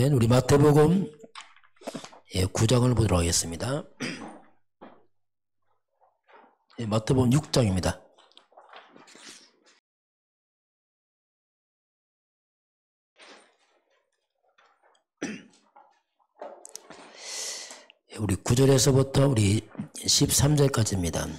아멘. 우리 마태복음 9장을 보도록 하겠습니다. 마태복음 6장입니다. 우리 9절에서부터 우리 13절까지입니다.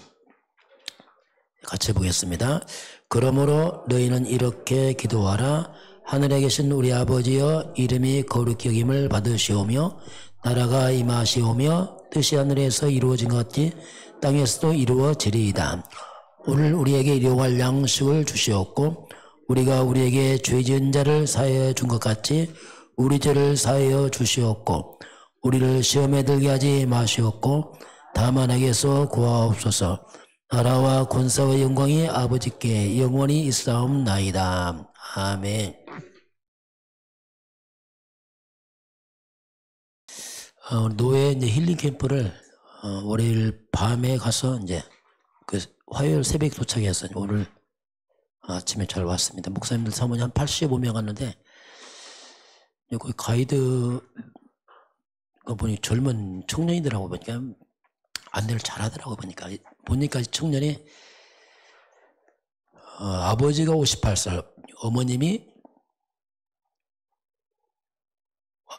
같이 보겠습니다. 그러므로 너희는 이렇게 기도하라. 하늘에 계신 우리 아버지여, 이름이 거룩히 여김을 받으시오며 나라가 임하시오며 뜻이 하늘에서 이루어진 것 같이 땅에서도 이루어지리이다. 오늘 우리에게 일용할 양식을 주시옵고 우리가 우리에게 죄 지은 자를 사하여 준 것 같이 우리 죄를 사하여 주시옵고 우리를 시험에 들게 하지 마시옵고 다만 악에서 구하옵소서. 나라와 권세와 영광이 아버지께 영원히 있사옵나이다. 아멘. 노예 이제 힐링 캠프를 월요일 밤에 가서 이제 그 화요일 새벽 도착해서 오늘 아침에 잘 왔습니다. 목사님들 사모님 한 85명 왔는데 거기 가이드 보니 젊은 청년이더라고. 보니까 안내를 잘하더라고. 보니까 청년이 아버지가 58살,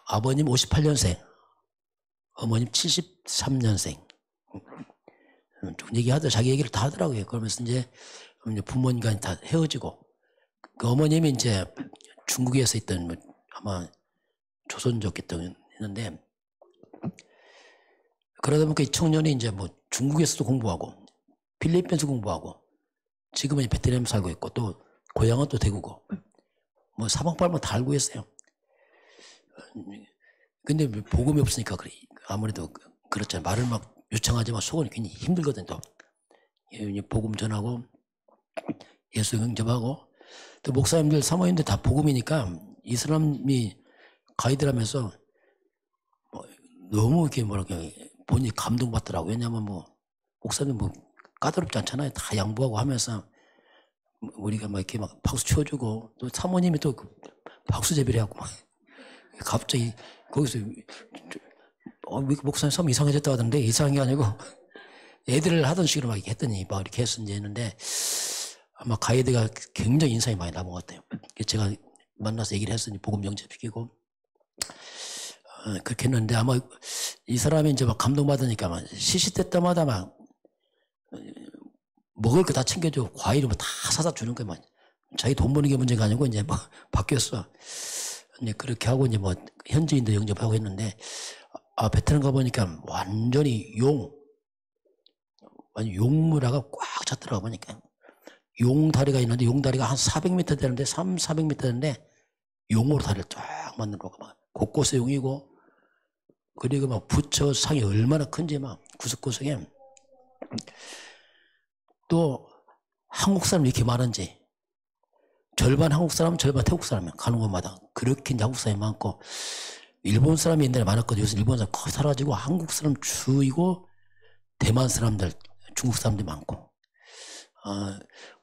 아버님 58년생, 어머님 73년생. 좀 얘기하더라. 자기 얘기를 다 하더라고요. 그러면서 이제 부모님과 다 헤어지고, 그 어머님이 이제 중국에서 있던 아마 조선족이었던 했는데, 그러다 보니까 이 청년이 이제 중국에서도 공부하고, 필리핀에서 공부하고, 지금은 베트남 살고 있고, 또 고향은 또 대구고, 사방팔방 다 알고 있어요. 근데 복음이 없으니까 그래. 아무래도 그렇잖아요. 말을 막 요청하지만 속은 굉장히 힘들거든. 또 복음 전하고 예수 영접하고 또 목사님들 사모님들 다 복음이니까 이 사람이 가이드라면서 너무 이렇게 본인이 감동받더라고. 왜냐하면 목사님 까다롭지 않잖아요. 다 양보하고 하면서 우리가 이렇게 박수 쳐주고 또 사모님이 또 박수제비를 해갖고 갑자기 거기서 목사님 섬 이상해졌다고 하던데 이상한 게 아니고 애들을 하던 식으로 막 했더니 이렇게 했는데 아마 가이드가 굉장히 인상이 많이 남은 것 같아요. 제가 만나서 얘기를 했으니 복음 영접시키고 그렇게 했는데 아마 이 사람이 이제 감동받으니까 시시때 때마다 먹을 거 다 챙겨줘. 과일을 다 사다 주는 거야. 자기 돈 버는 게 문제가 아니고 이제 바뀌었어. 이제 그렇게 하고 이제 현지인도 영접하고 했는데 베트남 가보니까 완전히 용문화가 꽉 찼더라고. 보니까 용다리가 있는데 용다리가 한 400m 되는데 400m 되는데 용으로 다리를 쫙 만들고 곳곳에 용이고 그리고 부처 상이 얼마나 큰지 구석구석에 또 한국 사람 이렇게 많은지 절반 한국 사람 절반 태국 사람이야. 가는 곳마다 그렇게 이제 한국 사람이 많고 일본 사람이 옛날에 많았거든요. 요새 일본 사람 거의 사라지고 한국 사람 주이고 대만 사람들 중국 사람들이 많고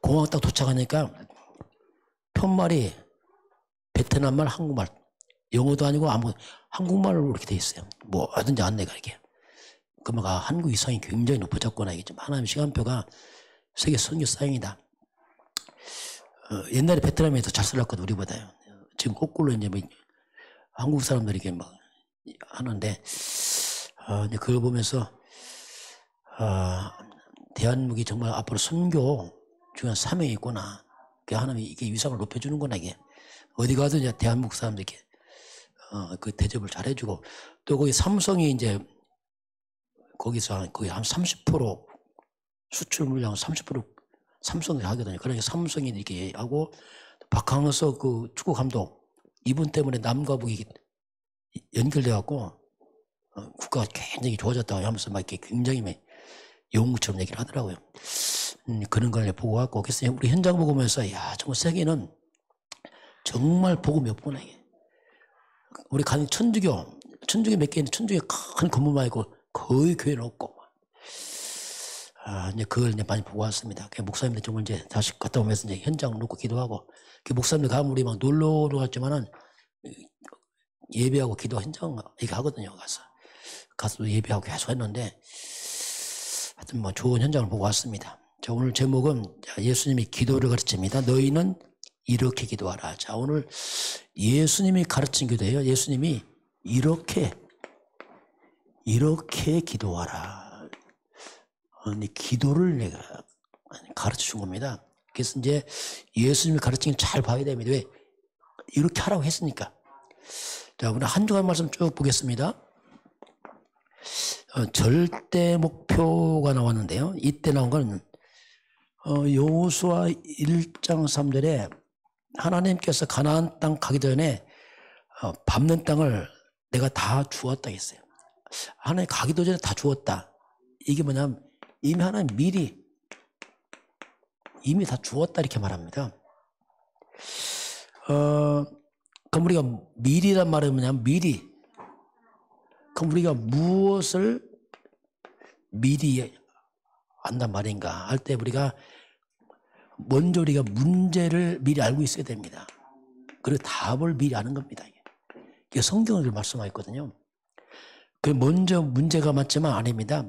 공항 딱 도착하니까 편말이 베트남말 한국말 영어도 아니고 한국말로 이렇게 돼 있어요. 뭐든지 안내가 이렇게. 그러면 한국 이상이 굉장히 높아졌구나. 이게 좀 하나님 시간표가 세계 선교 사역이다. 옛날에 베트남이 더 잘 살았거든 우리보다요. 지금 거꾸로 이제 한국 사람들이 이렇게 하는데 이제 그걸 보면서 대한민국이 정말 앞으로 선교 중요한 사명이 있구나. 그 하나님이 이게 위상을 높여주는구나. 이게 어디 가도 이제 대한민국 사람들 이렇게 그 대접을 잘해주고 또 거기 삼성이 이제 거기서 거의 한 30% 수출 물량 30% 삼성이 하거든요. 그러니까 삼성이 이렇게 하고 박항서 그 축구 감독 이분 때문에 남과 북이 연결돼갖고 국가가 굉장히 좋아졌다고 하면서 이렇게 굉장히 영웅처럼 얘기를 하더라고요. 그런 걸 보고 갖고 그래서 우리 현장 보면서 야 정말 세계는 정말 복음이 없구나. 이게. 우리 가는 천주교 몇 개 있는데 천주교 큰 건물만 있고 거의 교회는 없고 이제 그걸 이제 많이 보고 왔습니다. 목사님들 정말 이제 다시 갔다 오면서 이제 현장 놓고 기도하고 목사님들 가면 우리 놀러 갔지만은 예배하고 기도 현장 이렇게 하거든요. 가서 예배하고 계속 했는데 하여튼 뭐 좋은 현장을 보고 왔습니다. 자, 오늘 제목은 예수님이 기도를 가르칩니다. 너희는 이렇게 기도하라. 자, 오늘 예수님이 가르친 기도예요. 예수님이 이렇게 기도하라. 근데 기도를 내가 가르쳐 준 겁니다. 그래서 이제 예수님이 가르친 걸 잘 봐야 됩니다. 왜? 이렇게 하라고 했으니까. 자, 오늘 한 주간 말씀 쭉 보겠습니다. 절대 목표가 나왔는데요. 이때 나온 건 여호수아 1장 3절에 하나님께서 가나안 땅 가기 전에 밟는 땅을 내가 다 주었다 했어요. 하나님 가기도 전에 다 주었다. 이게 뭐냐면 이미 하나님 이미 다 주었다 이렇게 말합니다. 그럼 우리가 미리란 말은 뭐냐면 미리. 그럼 우리가 무엇을 미리 안단 말인가 할 때 우리가 먼저 우리가 문제를 미리 알고 있어야 됩니다. 그리고 답을 미리 아는 겁니다. 이게 성경을 말씀하고 있거든요. 그 먼저 문제가 맞지만 아닙니다.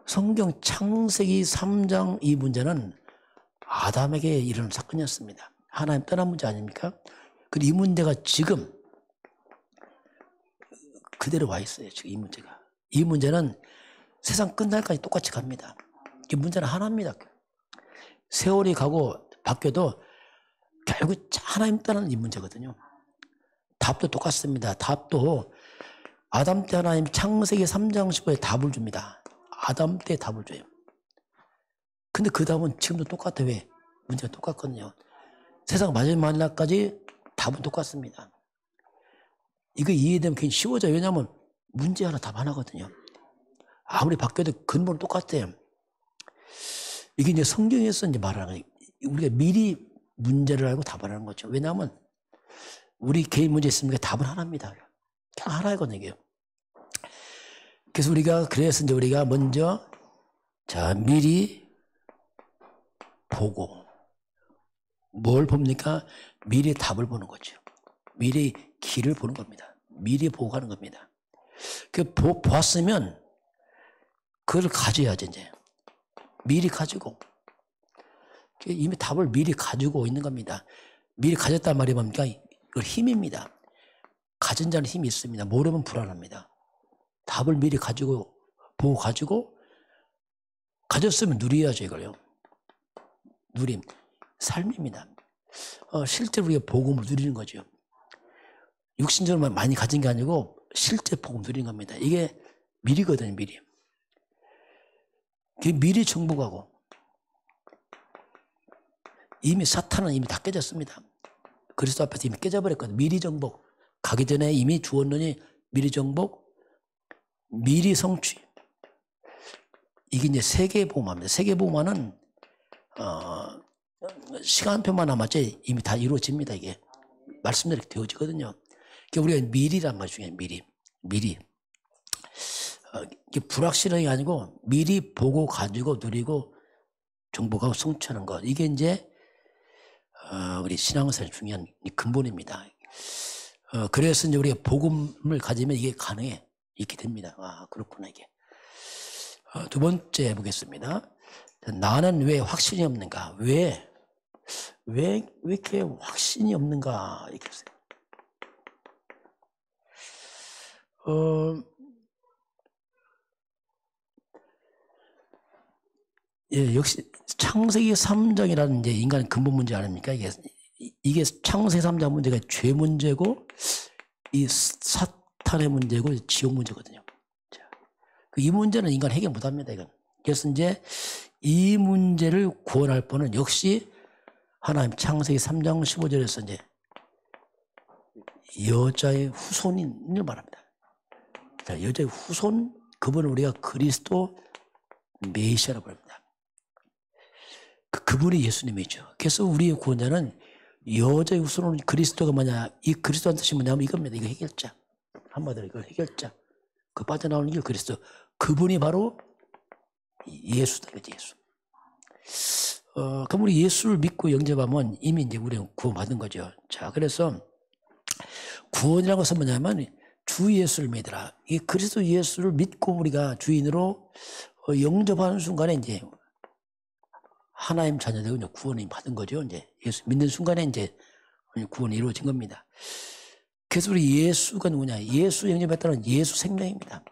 성경 창세기 3장 이 문제는 아담에게 일어난 사건이었습니다. 하나님 떠난 문제 아닙니까? 그리고 이 문제가 지금 그대로 와 있어요. 지금 이 문제가. 이 문제는 세상 끝날까지 똑같이 갑니다. 이 문제는 하나입니다. 세월이 가고 바뀌어도 결국 하나님 떠나는 이 문제거든요. 답도 똑같습니다. 답도 아담 때 하나님 창세기 3장 15에 답을 줍니다. 아담 때 답을 줘요. 근데 그 답은 지금도 똑같아요. 왜? 문제가 똑같거든요. 세상 마지막 날까지 답은 똑같습니다. 이거 이해되면 굉장히 쉬워져요. 왜냐하면 문제 하나 답 하나거든요. 아무리 바뀌어도 근본은 똑같아요. 이게 이제 성경에서 이제 말하는 거예요. 우리가 미리 문제를 알고 답을 하는 거죠. 왜냐하면 우리 개인 문제 있으니까 답은 하나입니다. 그냥 하나이거든요. 이게. 그래서 그래서 이제 우리가 먼저 미리 보고 뭘 봅니까? 미리 답을 보는 거죠. 미리 길을 보는 겁니다. 미리 보고 가는 겁니다. 보았으면 그걸 가져야지 이제. 미리 가지고. 이미 답을 미리 가지고 있는 겁니다. 미리 가졌단 말이 뭡니까? 이건 힘입니다. 가진 자는 힘이 있습니다. 모르면 불안합니다. 답을 미리 보고 가지고 가졌으면 누려야죠 이걸요. 누림. 삶입니다. 실제로 우리가 복음을 누리는 거죠. 육신적으로 많이 가진 게 아니고 실제 복음 누리는 겁니다. 이게 미리거든요. 미리. 미리 정복하고 이미 사탄은 이미 다 깨졌습니다. 그리스도 앞에서 이미 깨져버렸거든요. 미리 정복. 가기 전에 이미 주었느니 미리 정복, 미리 성취. 이게 이제 세계복음화입니다. 세계복음화는 시간표만 남았지 이미 다 이루어집니다. 이게 말씀대로 되어지거든요. 그러니까 우리가 미리란 말 중에 미리. 이게 불확실한 게 아니고 미리 보고 가지고 누리고 정복하고 성취하는 것. 이게 이제 우리 신앙생활 중요한 근본입니다. 그래서 이제 우리가 복음을 가지면 이게 가능해. 이렇게 됩니다. 그렇구나 이게. 두 번째 보겠습니다. 나는 왜 확신이 없는가? 왜 이렇게 확신이 없는가? 이렇게 했어요. 역시 창세기 3장이라는 이제 인간의 근본 문제 아닙니까? 이게 창세기 3장 문제가 죄 문제고 이 사탄의 문제고 지옥 문제거든요. 이 문제는 인간 해결 못합니다. 이건. 그래서 이제 이 문제를 구원할 분은 역시 하나님 창세기 3장 15절에서 이제 여자의 후손인을 말합니다. 자, 여자의 후손 그분을 우리가 그리스도 메시아라고 합니다. 그분이 예수님이죠. 그래서 우리의 구원자는 여자의 후손은 그리스도가 뭐냐? 이 그리스도한 뜻이 뭐냐면 이겁니다. 이거 해결자. 한마디로 이거 해결자. 그 빠져나오는 게 그리스도. 그분이 바로 예수다. 예수. 그럼 우리 예수를 믿고 영접하면 이미 이제 우리는 구원받은 거죠. 자, 그래서 구원이라는 것은 뭐냐면 주 예수를 믿으라. 이 그리스도 예수를 믿고 우리가 주인으로 영접하는 순간에 이제 하나님 자녀되고 이제 구원을 받은 거죠. 이제 예수 믿는 순간에 이제 구원이 이루어진 겁니다. 그래서 우리 예수가 누구냐? 예수 영접했다는 예수 생명입니다.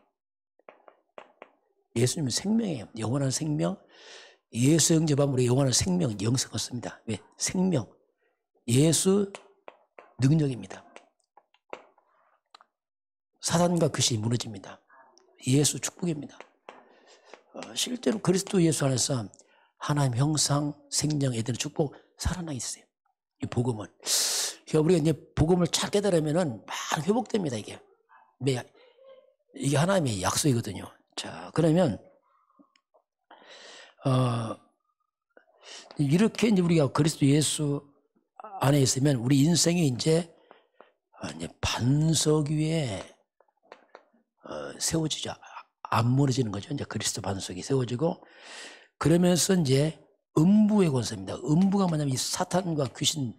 예수님은 생명이에요. 영원한 생명. 예수 영접하면 우리 영원한 생명, 영생 얻습니다. 왜? 생명. 예수 능력입니다. 사단과 귀신이 무너집니다. 예수 축복입니다. 실제로 그리스도 예수 안에서 하나님 형상, 생명, 에덴의 축복 살아나 있어요. 이 복음은. 그러니까 우리가 이제 복음을 잘 깨달으면은 막 회복됩니다, 이게. 이게 하나님의 약속이거든요. 자, 그러면, 이렇게 이제 우리가 그리스도 예수 안에 있으면 우리 인생이 이제 반석 위에 세워지죠. 안 무너지는 거죠. 이제 그리스도 반석이 세워지고, 그러면서 이제 음부의 권세입니다. 음부가 뭐냐면 이 사탄과 귀신,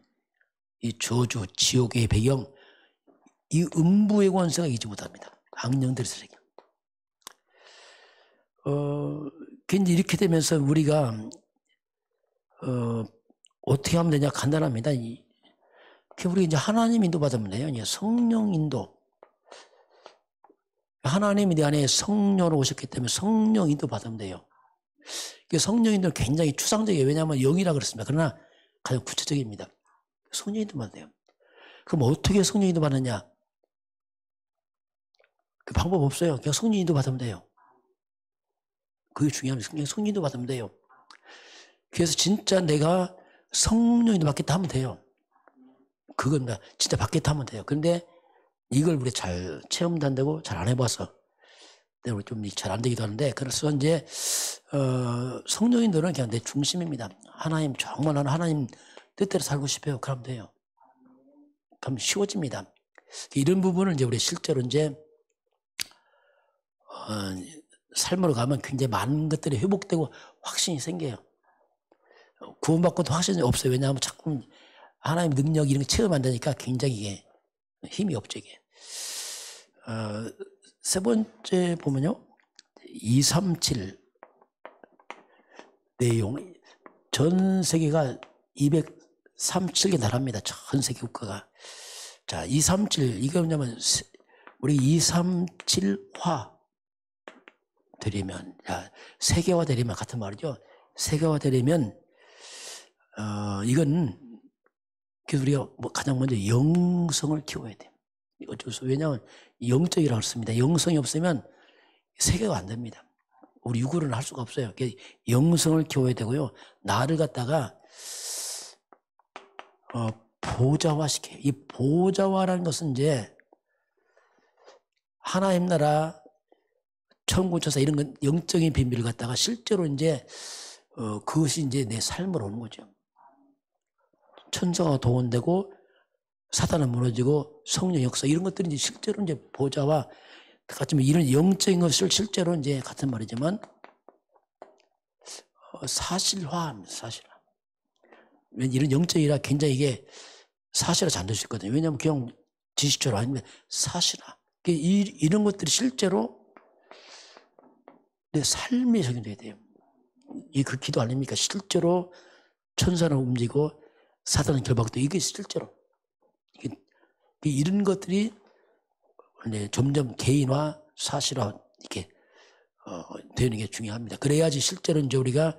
이 저주, 지옥의 배경, 이 음부의 권세가 이기지 못합니다. 악령들의 세력. 이제 이렇게 되면서 우리가 어떻게 하면 되냐? 간단합니다. 우리 이제 하나님 인도 받으면 돼요. 이제 성령 인도. 하나님이 내 안에 성령으로 오셨기 때문에 성령 인도 받으면 돼요. 성령 인도는 굉장히 추상적이에요. 왜냐하면 영이라 그렇습니다. 그러나 가장 구체적입니다. 성령 인도 받아야 돼요. 그럼 어떻게 성령 인도 받느냐? 그 방법 없어요. 그냥 성령 인도 받으면 돼요. 그게 중요합니다. 그냥 성령 인도 받으면 돼요. 그래서 진짜 내가 성령 인도 받겠다 하면 돼요. 그건 진짜 받겠다 하면 돼요. 그런데 이걸 우리 잘 체험도 안 되고 잘 안 해봐서 우리 좀 잘 안 되기도 하는데, 그래서 이제 성령인들은 그냥 내 중심입니다. 하나님, 정말 나는 하나님 뜻대로 살고 싶어요. 그러면 돼요. 그럼 쉬워집니다. 이런 부분을 이제 우리 실제로 이제 삶으로 가면 굉장히 많은 것들이 회복되고 확신이 생겨요. 구원받고도 확신이 없어요. 왜냐하면 자꾸 하나님 능력 이런 거 체험 안 되니까 굉장히 이게 힘이 없죠, 이게. 세 번째 보면요. 237 내용. 전 세계가 237개 나라입니다. 전 세계 국가가. 자, 237, 이게 뭐냐면, 우리 237화 되려면, 세계화 되려면 같은 말이죠. 세계화 되려면, 이건, 그래서 우리가 가장 먼저 영성을 키워야 돼요. 어쩔 수 없어요. 왜냐하면 영적이라고 했습니다. 영성이 없으면 세계가 안 됩니다. 우리 육으로는 할 수가 없어요. 영성을 키워야 되고요. 나를 갖다가 보좌화시켜요. 이 보좌화라는 것은 이제 하나님 나라, 천국 천사 이런 건 영적인 비밀을 갖다가 실제로 이제 그것이 이제 내 삶으로 오는 거죠. 천사가 동원되고 사단은 무너지고 성령 역사 이런 것들이 이제 실제로 이제 보좌와 같지만 이런 영적인 것을 실제로 이제 같은 말이지만 사실화합니다. 사실화. 이런 영적이라 굉장히 이게 사실화 잘 될 수 있거든요. 왜냐하면 그냥 지식적으로 아닙니다. 사실화. 이런 것들이 실제로 내 삶에 적용돼야 돼요. 그 기도 아닙니까? 실제로 천사는 움직이고 사단은 결박도 이게 실제로 이런 것들이 점점 개인화, 사실화 이렇게 되는 게 중요합니다. 그래야지 실제로 이제 우리가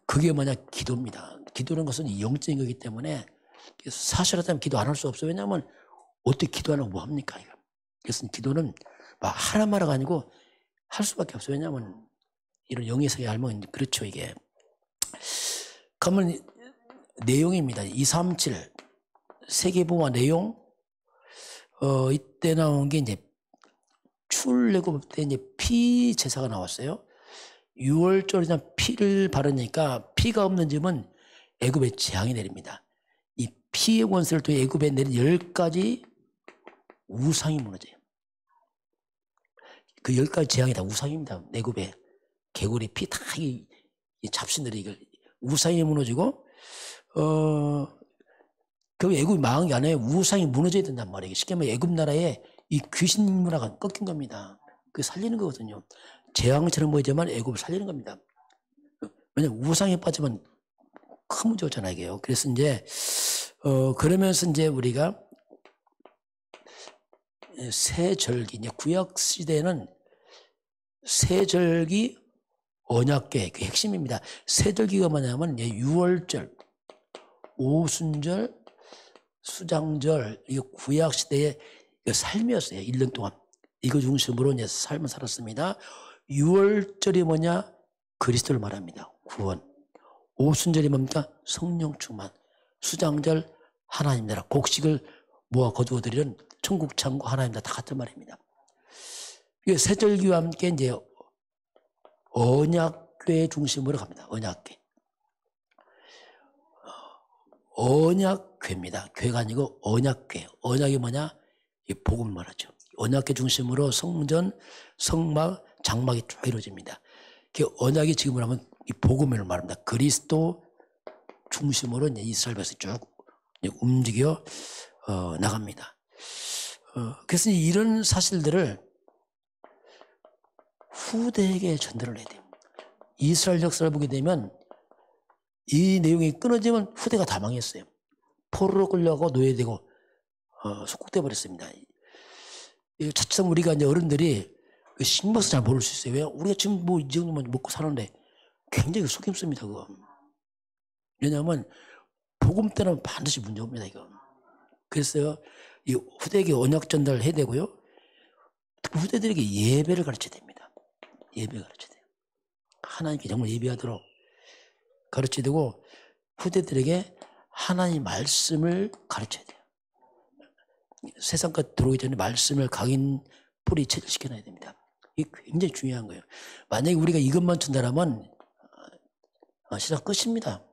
그게 뭐냐 기도입니다. 기도라는 것은 영적인 거기 때문에 사실화되면 기도 안 할 수 없어요. 왜냐하면 어떻게 기도하려고 뭐 합니까? 그래서 기도는 하나만 하가 아니고 할 수밖에 없어요. 왜냐하면 이런 영의 세계 알면 그렇죠 이게. 그러면 내용입니다. 237 세계보화 내용. 이때 나온 게 이제 출애굽 때 이제 피 제사가 나왔어요. 6월절이나 피를 바르니까 피가 없는 집은 애굽에 재앙이 내립니다. 이 피의 권세를 통해 애굽에 내린 10가지 우상이 무너져요. 그 10가지 재앙이 다 우상입니다. 애굽에 개구리 피 다 이 잡신들이 이걸 우상이 무너지고 그 애굽이 망한 게 아니에요. 우상이 무너져야 된단 말이에요. 쉽게 말해 애굽 나라에 이 귀신 문화가 꺾인 겁니다. 그 살리는 거거든요. 재앙처럼 보이지만 애굽을 살리는 겁니다. 왜냐면 우상에 빠지면 큰 문제 오잖아요, 이게요. 그래서 이제 그러면서 이제 우리가 세절기, 이제 구약 시대는 세절기 언약궤 그 핵심입니다. 세절기가 뭐냐면 이제 유월절, 오순절, 수장절, 이거 구약 시대의 삶이었어요. 1년 동안 이거 중심으로 이제 삶을 살았습니다. 유월절이 뭐냐? 그리스도를 말합니다. 구원. 오순절이 뭡니까? 성령 충만. 수장절 하나님 나라 곡식을 모아 거두어 드리는 천국 창고 하나님 나라 다 같은 말입니다. 이게 세절기와 함께 이제 언약궤 중심으로 갑니다. 언약궤. 언약궤입니다. 궤가 아니고 언약궤. 언약이 뭐냐? 이 복음을 말하죠. 언약궤 중심으로 성전, 성막, 장막이 쭉 이루어집니다. 그 언약이 지금을 하면 이 복음을 말합니다. 그리스도 중심으로 이제 이스라엘 백성이 쭉 움직여 나갑니다. 그래서 이런 사실들을 후대에게 전달을 해야 돼요. 이스라엘 역사를 보게 되면 이 내용이 끊어지면 후대가 다 망했어요. 포로로 끌려가고 노예되고 속국돼 버렸습니다. 차츰 우리가 이제 어른들이 신경써 잘 모를 수 있어요. 왜? 우리가 지금 뭐 이 정도만 먹고 사는데 굉장히 속임수입니다, 그거. 왜냐하면 복음 때는 반드시 문제 옵니다, 이거. 그래서 이 후대에게 언약 전달을 해야 되고요. 특히 후대들에게 예배를 가르쳐야 됩니다. 예배를 가르쳐야 돼요. 하나님께 정말 예배하도록 가르쳐야 되고 후대들에게 하나님 말씀을 가르쳐야 돼요. 세상까지 들어오기 전에 말씀을 각인 뿌리 체질시켜놔야 됩니다. 이게 굉장히 중요한 거예요. 만약에 우리가 이것만 전달하면 세상 끝입니다.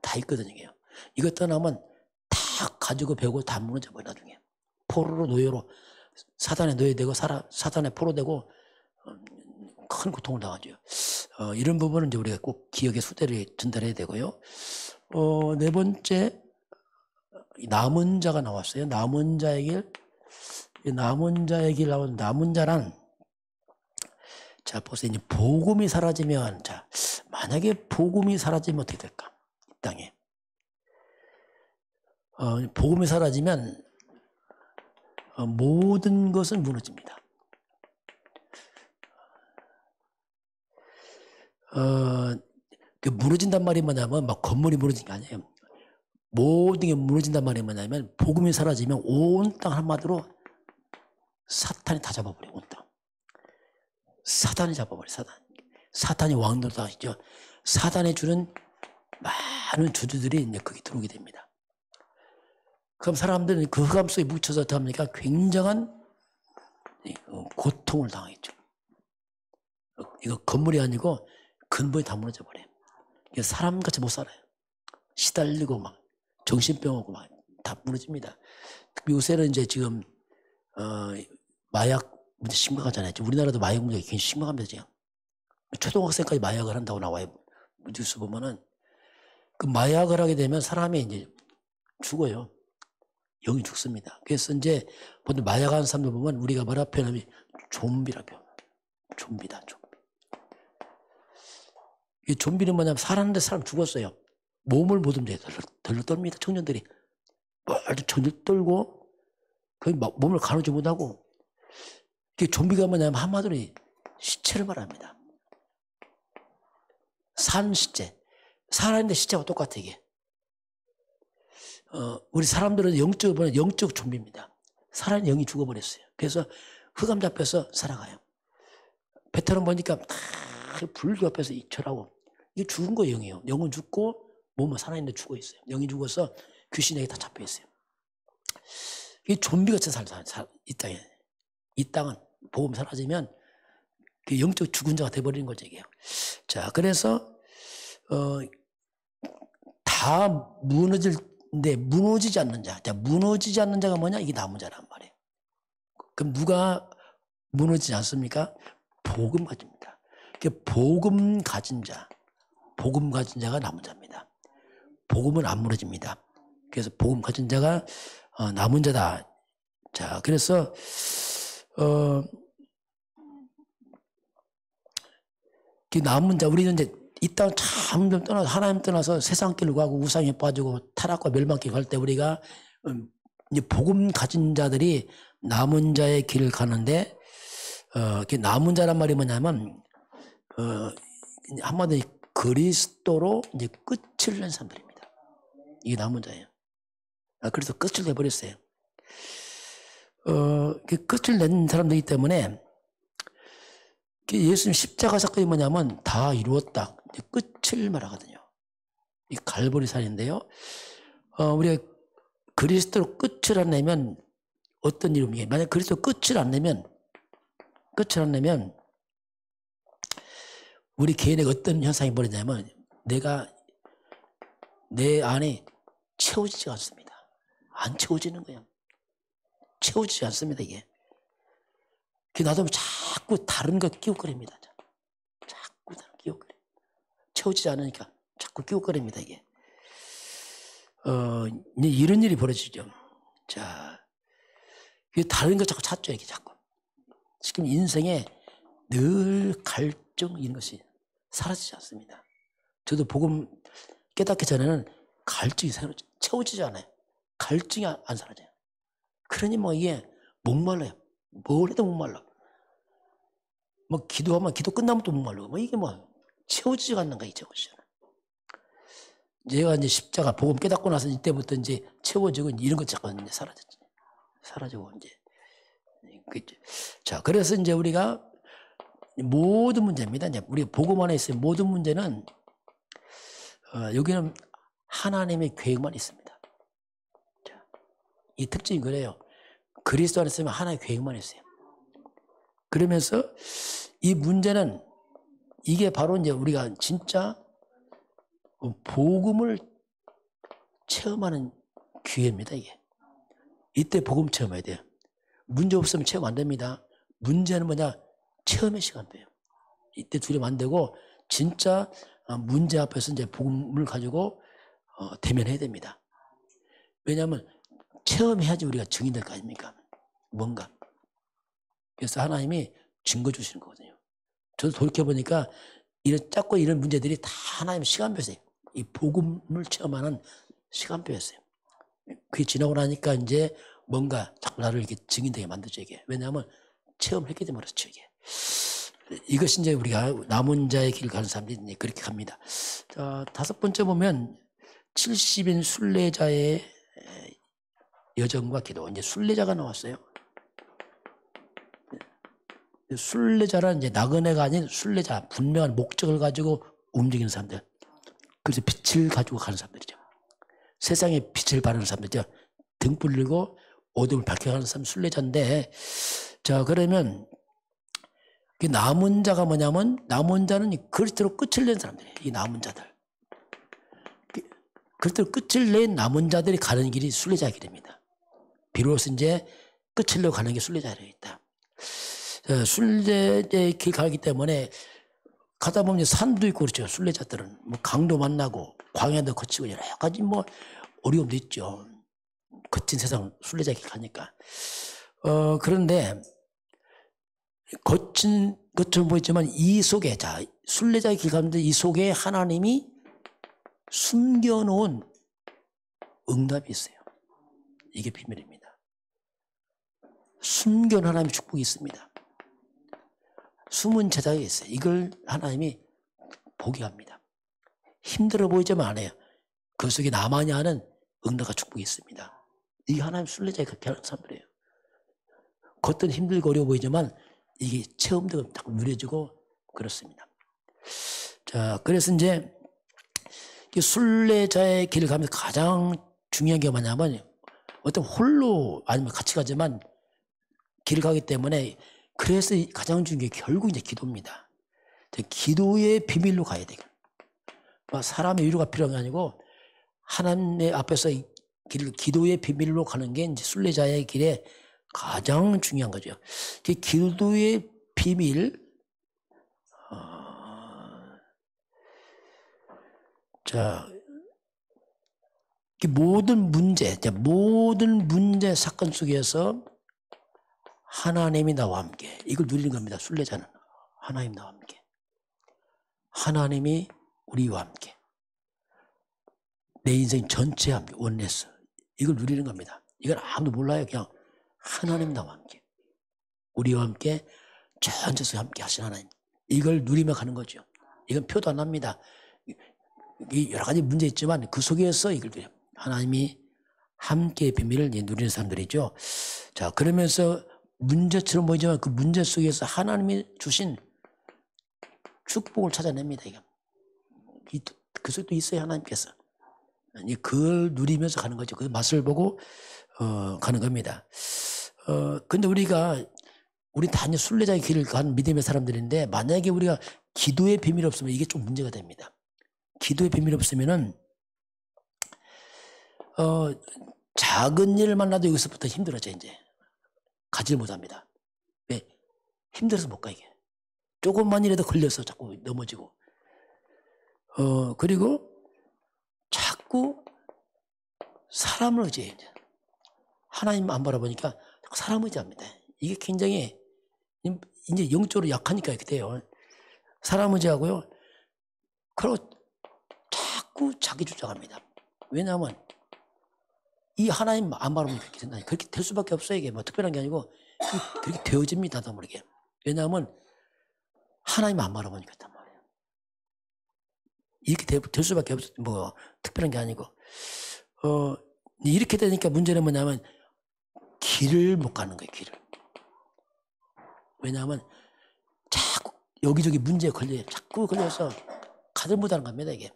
다 있거든요. 이것 떠나면 다 가지고 배우고 다 무너져버려 나중에. 포로로 노예로 사단에 노예되고 사단에 포로되고 큰 고통을 당하죠. 이런 부분은 이제 우리가 꼭 기억의 수대를 전달해야 되고요. 네 번째 남은 자가 나왔어요. 남은 자의 길. 남은 자의 길 나온 남은 자란 자 보세요. 이제 복음이 사라지면 자 만약에 복음이 사라지면 어떻게 될까? 이 땅에 복음이 사라지면 모든 것은 무너집니다. 그 무너진단 말이 뭐냐면 막 건물이 무너진 게 아니에요. 모든 게 무너진단 말이 뭐냐면 복음이 사라지면 온 땅 한마디로 사탄이 다 잡아버려요. 온 땅. 사탄이 잡아버려요. 사탄이 왕노릇하시죠. 사탄이 주는 많은 주주들이 이제 거기 들어오게 됩니다. 그럼 사람들은 그 흑암 속에 묻혀서 어떻게 합니까? 굉장한 고통을 당하겠죠. 이거 건물이 아니고 근본이 다 무너져 버려요. 사람같이 못 살아요. 시달리고 막 정신병 오고 막 다 무너집니다. 요새는 이제 지금 마약 문제 심각하잖아요. 우리나라도 마약 문제가 굉장히 심각합니다. 지금. 초등학생까지 마약을 한다고 나와요. 뉴스 보면은 그 마약을 하게 되면 사람이 이제 죽어요. 영이 죽습니다. 그래서 이제 보통 마약하는 사람들 보면 우리가 뭐라 표현하면 좀비라 표현. 좀비다, 좀비. 이 좀비는 뭐냐면 살았는데 사람 죽었어요. 몸을 못 움직여요. 덜덜 떱니다. 청년들이. 아주 전절 떨고 거의 몸을 가누지 못하고 이게 좀비가 뭐냐면 한마디로 시체를 말합니다. 산 시체. 살아있는데 시체와 똑같아 이게. 우리 사람들은 영적 좀비입니다. 살아있는 영이 죽어버렸어요. 그래서 흑암 잡혀서 살아가요. 베테랑 보니까 불 앞에서 절하고 이게 죽은 거 영이에요. 영은 죽고 몸은 살아있는데 죽어 있어요. 영이 죽어서 귀신에게 다 잡혀 있어요. 이 좀비같이 이 땅에. 이 땅은 복음 사라지면 그 영적 죽은 자가 돼버리는 거죠 이게요. 자 그래서 다 무너질는데 무너지지 않는 자. 자 무너지지 않는 자가 뭐냐? 이게 남은 자란 말이에요. 그럼 누가 무너지지 않습니까? 복음 가집니다. 복음 가진 자. 복음 가진 자가 남은 자입니다. 복음은 안 무너집니다. 그래서 복음 가진 자가 남은 자다. 자, 그래서 그 남은 자, 우리는 이제 이 땅 참 떠나서 하나님 떠나서 세상 길로 가고 우상에 빠지고 타락과 멸망길 갈 때 우리가 이제 복음 가진 자들이 남은 자의 길을 가는데 그 남은 자란 말이 뭐냐면 한마디로 그리스도로 이제 끝을 낸 사람들입니다. 이게 남은 자예요. 그래서 끝을 내버렸어요. 그 끝을 낸 사람들이기 때문에 예수님 십자가 사건이 뭐냐면 다 이루었다. 끝을 말하거든요. 이 갈보리산인데요. 우리가 그리스도로 끝을 안 내면 어떤 이름이에요? 만약 그리스도 끝을 안 내면 우리 개인에게 어떤 현상이 벌어지냐면 내가 내 안에 채워지지 않습니다. 안 채워지는 거예요. 채워지지 않습니다, 이게. 나도 자꾸 다른 거 끼우거립니다. 자꾸 다른 끼우거려. 채워지지 않으니까 자꾸 끼우거립니다, 이게. 이제 이런 일이 벌어지죠. 자, 다른 거 자꾸 찾죠, 이게 자꾸. 지금 인생에 늘 갈증 이런 것이 사라지지 않습니다. 저도 복음 깨닫기 전에는 갈증이 채워지지 않아요. 갈증이 안 사라져요. 그러니 뭐 이게 목말라요. 뭘 해도 목말라. 뭐 기도하면 기도 끝나면 또 목말라. 뭐 이게 뭐 채워지지 않는 거야, 채워지잖아. 제가 이제 십자가 복음 깨닫고 나서 이때부터 이제 채워지고 이런 것 자꾸 이제 사라졌지. 사라지고 이제. 자, 그래서 이제 우리가 모든 문제입니다. 이제 우리 복음 안에 있어요. 모든 문제는 여기는 하나님의 계획만 있습니다. 자, 이 특징이 그래요. 그리스도 안에 있으면 하나의 계획만 있어요. 그러면서 이 문제는 이게 바로 이제 우리가 진짜 복음을 체험하는 기회입니다, 이게. 이때 복음 체험해야 돼요. 문제 없으면 체험 안 됩니다. 문제는 뭐냐? 체험의 시간이에요. 이때 두려움 안 되고 진짜 문제 앞에서 이제 복음을 가지고 대면해야 됩니다. 왜냐하면 체험해야지 우리가 증인 될 거 아닙니까? 뭔가. 그래서 하나님이 증거 주시는 거거든요. 저도 돌이켜보니까 자꾸 이런 문제들이 다 하나님 시간표였어요. 이 복음을 체험하는 시간표였어요. 그게 지나고 나니까 이제 뭔가 자꾸 나를 이렇게 증인되게 만들죠, 이게. 왜냐하면 체험했기 때문에 그렇죠, 이게. 이것이 이제 우리가 남은 자의 길을 가는 사람들이 이제 그렇게 갑니다. 자, 다섯 번째 보면 70인 순례자의 여정과 기도. 이제 순례자가 나왔어요. 순례자란 이제 나그네가 아닌 순례자, 분명한 목적을 가지고 움직이는 사람들. 그래서 빛을 가지고 가는 사람들이죠. 세상에 빛을 바라는 사람들이죠. 등불 들고 어둠을 밝혀가는 사람 순례자인데, 자, 그러면 그 남은 자가 뭐냐면 남은 자는 그리스도로 끝을 낸 사람들이에요. 이 남은 자들. 그리스도로 끝을 낸 남은 자들이 가는 길이 순례자의 길입니다. 비로소 이제 끝을 내고 가는 게 순례자의 길이다. 순례자의 길 가기 때문에 가다 보면 산도 있고 그렇죠. 순례자들은 뭐 강도 만나고 광야도 거치고 여러 가지 뭐 어려움도 있죠. 거친 세상 순례자의 길 가니까. 그런데 거친 것처럼 보이지만 이 속에, 자, 순례자의 길 가는데 이 속에 하나님이 숨겨놓은 응답이 있어요. 이게 비밀입니다. 숨겨놓은 하나님의 축복이 있습니다. 숨은 제자가 있어요. 이걸 하나님이 보게 합니다. 힘들어 보이지만 안 해요. 그 속에 나만이 아는 응답과 축복이 있습니다. 이게 하나님 순례자의 그렇게 하는 사람들이에요. 겉은 힘들고 어려워 보이지만 이게 체험되고 딱 누려지고 그렇습니다. 자, 그래서 이제 순례자의 길을 가면서 가장 중요한 게 뭐냐면 어떤 홀로 아니면 같이 가지만 길을 가기 때문에 그래서 가장 중요한 게 결국 이제 기도입니다. 기도의 비밀로 가야 돼요. 사람의 위로가 필요한 게 아니고 하나님의 앞에서 기도의 비밀로 가는 게 이제 순례자의 길에 가장 중요한 거죠. 기도의 비밀, 자, 모든 문제 사건 속에서 하나님이 나와 함께 이걸 누리는 겁니다. 순례자는 하나님 나와 함께, 하나님이 우리와 함께, 내 인생 전체와 함께 원내서 이걸 누리는 겁니다. 이건 아무도 몰라요. 그냥 하나님 나와 함께, 우리와 함께 전체에서 함께 하신 하나님, 이걸 누리며 가는 거죠. 이건 표도 안 납니다. 여러 가지 문제 있지만 그 속에서 이걸 누려요. 하나님이 함께의 비밀을 누리는 사람들이죠. 자, 그러면서 문제처럼 보이지만 그 문제 속에서 하나님이 주신 축복을 찾아냅니다. 그 속에 또 있어요. 하나님께서 그걸 누리면서 가는 거죠. 그 맛을 보고 가는 겁니다. 근데 우리 다 이제 순례자의 길을 간 믿음의 사람들인데, 만약에 우리가 기도의 비밀이 없으면 이게 좀 문제가 됩니다. 기도의 비밀이 없으면은 작은 일을 만나도 여기서부터 힘들어져. 이제 가지를 못합니다. 왜? 힘들어서 못 가. 이게 조금만 일에도 걸려서 자꾸 넘어지고, 그리고 자꾸 사람을 의지해요. 하나님 안 바라보니까 사람 의지합니다. 이게 굉장히 이제 영적으로 약하니까 이렇게 돼요. 사람 의지하고요. 그리고 자꾸 자기 주장합니다. 왜냐하면 이 하나님 안 바라보면 그렇게 된다니. 그렇게 될 수밖에 없어요. 이게 뭐 특별한 게 아니고 그렇게 되어집니다. 더 모르게. 왜냐하면 하나님 안 바라보니까 그렇단 말이에요. 이렇게 될 수밖에 없어. 뭐 특별한 게 아니고. 이렇게 되니까 문제는 뭐냐면 길을 못 가는 거예요. 길을. 왜냐하면 자꾸 여기저기 문제에 걸려요. 자꾸 걸려서 가지 못하는 겁니다. 이게.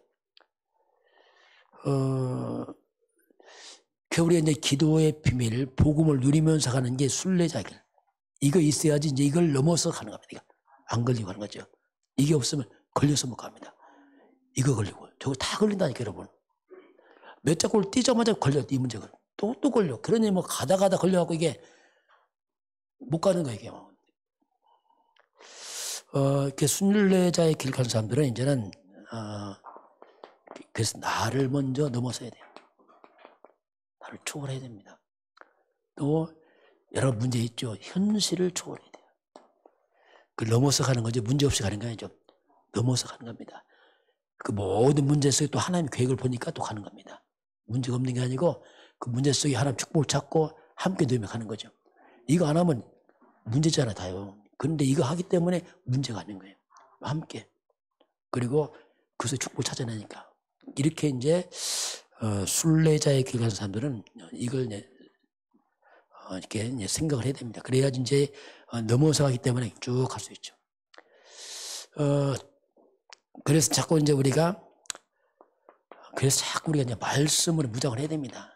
우리가 이제 기도의 비밀, 복음을 누리면서 가는 게 순례자 길. 이거 있어야지 이제 이걸 넘어서 가는 겁니다. 안 걸리고 가는 거죠. 이게 없으면 걸려서 못 갑니다. 이거 걸리고 저거 다 걸린다니까 여러분. 몇 자국을 뛰자마자 걸려. 이 문제가 또 걸려. 그러니 뭐 가다 걸려갖고 이게 못 가는 거예요. 이게. 이렇게 순례자의 길 가는 사람들은 이제는 그래서 나를 먼저 넘어서야 돼요. 나를 초월해야 됩니다. 또 여러 문제 있죠. 현실을 초월해야 돼요. 그걸 넘어서 가는 거죠. 문제 없이 가는 거 아니죠. 넘어서 가는 겁니다. 그 모든 문제 속에 또 하나님의 계획을 보니까 또 가는 겁니다. 문제가 없는 게 아니고 그 문제 속에 하나님 축복을 찾고 함께 누리며 가는 거죠. 이거 안 하면 문제잖아 다요. 그런데 이거 하기 때문에 문제가 아닌 거예요. 함께. 그리고 그 속에 축복을 찾아내니까. 이렇게 이제 순례자의 길 가는 사람들은 이걸 이렇게 생각을 해야 됩니다. 그래야지 이제 넘어서 가기 때문에 쭉 갈 수 있죠. 그래서 자꾸 우리가 이제 말씀으로 무장을 해야 됩니다.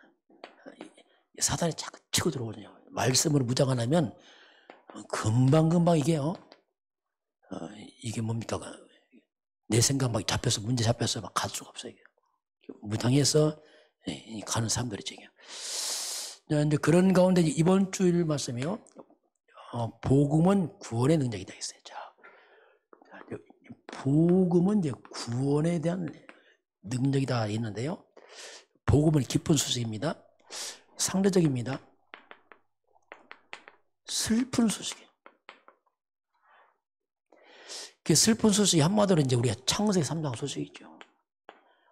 사단이 자꾸 치고 들어오거든요. 말씀으로 무장 안 하면 금방 이게요. 이게 뭡니까? 내 생각 막 잡혀서 문제 잡혀서 막 갈 수가 없어요. 무당해서 가는 사람들이죠. 그런데 그런 가운데 이번 주일 말씀이요. 복음은 구원의 능력이다 했어요. 자, 복음은 이제 구원에 대한 능력이다 했는데요. 복음은 기쁜 소식입니다. 상대적입니다. 슬픈 소식이에요. 그 슬픈 소식이 한마디로 이제 우리가 창세기 3장 소식이죠.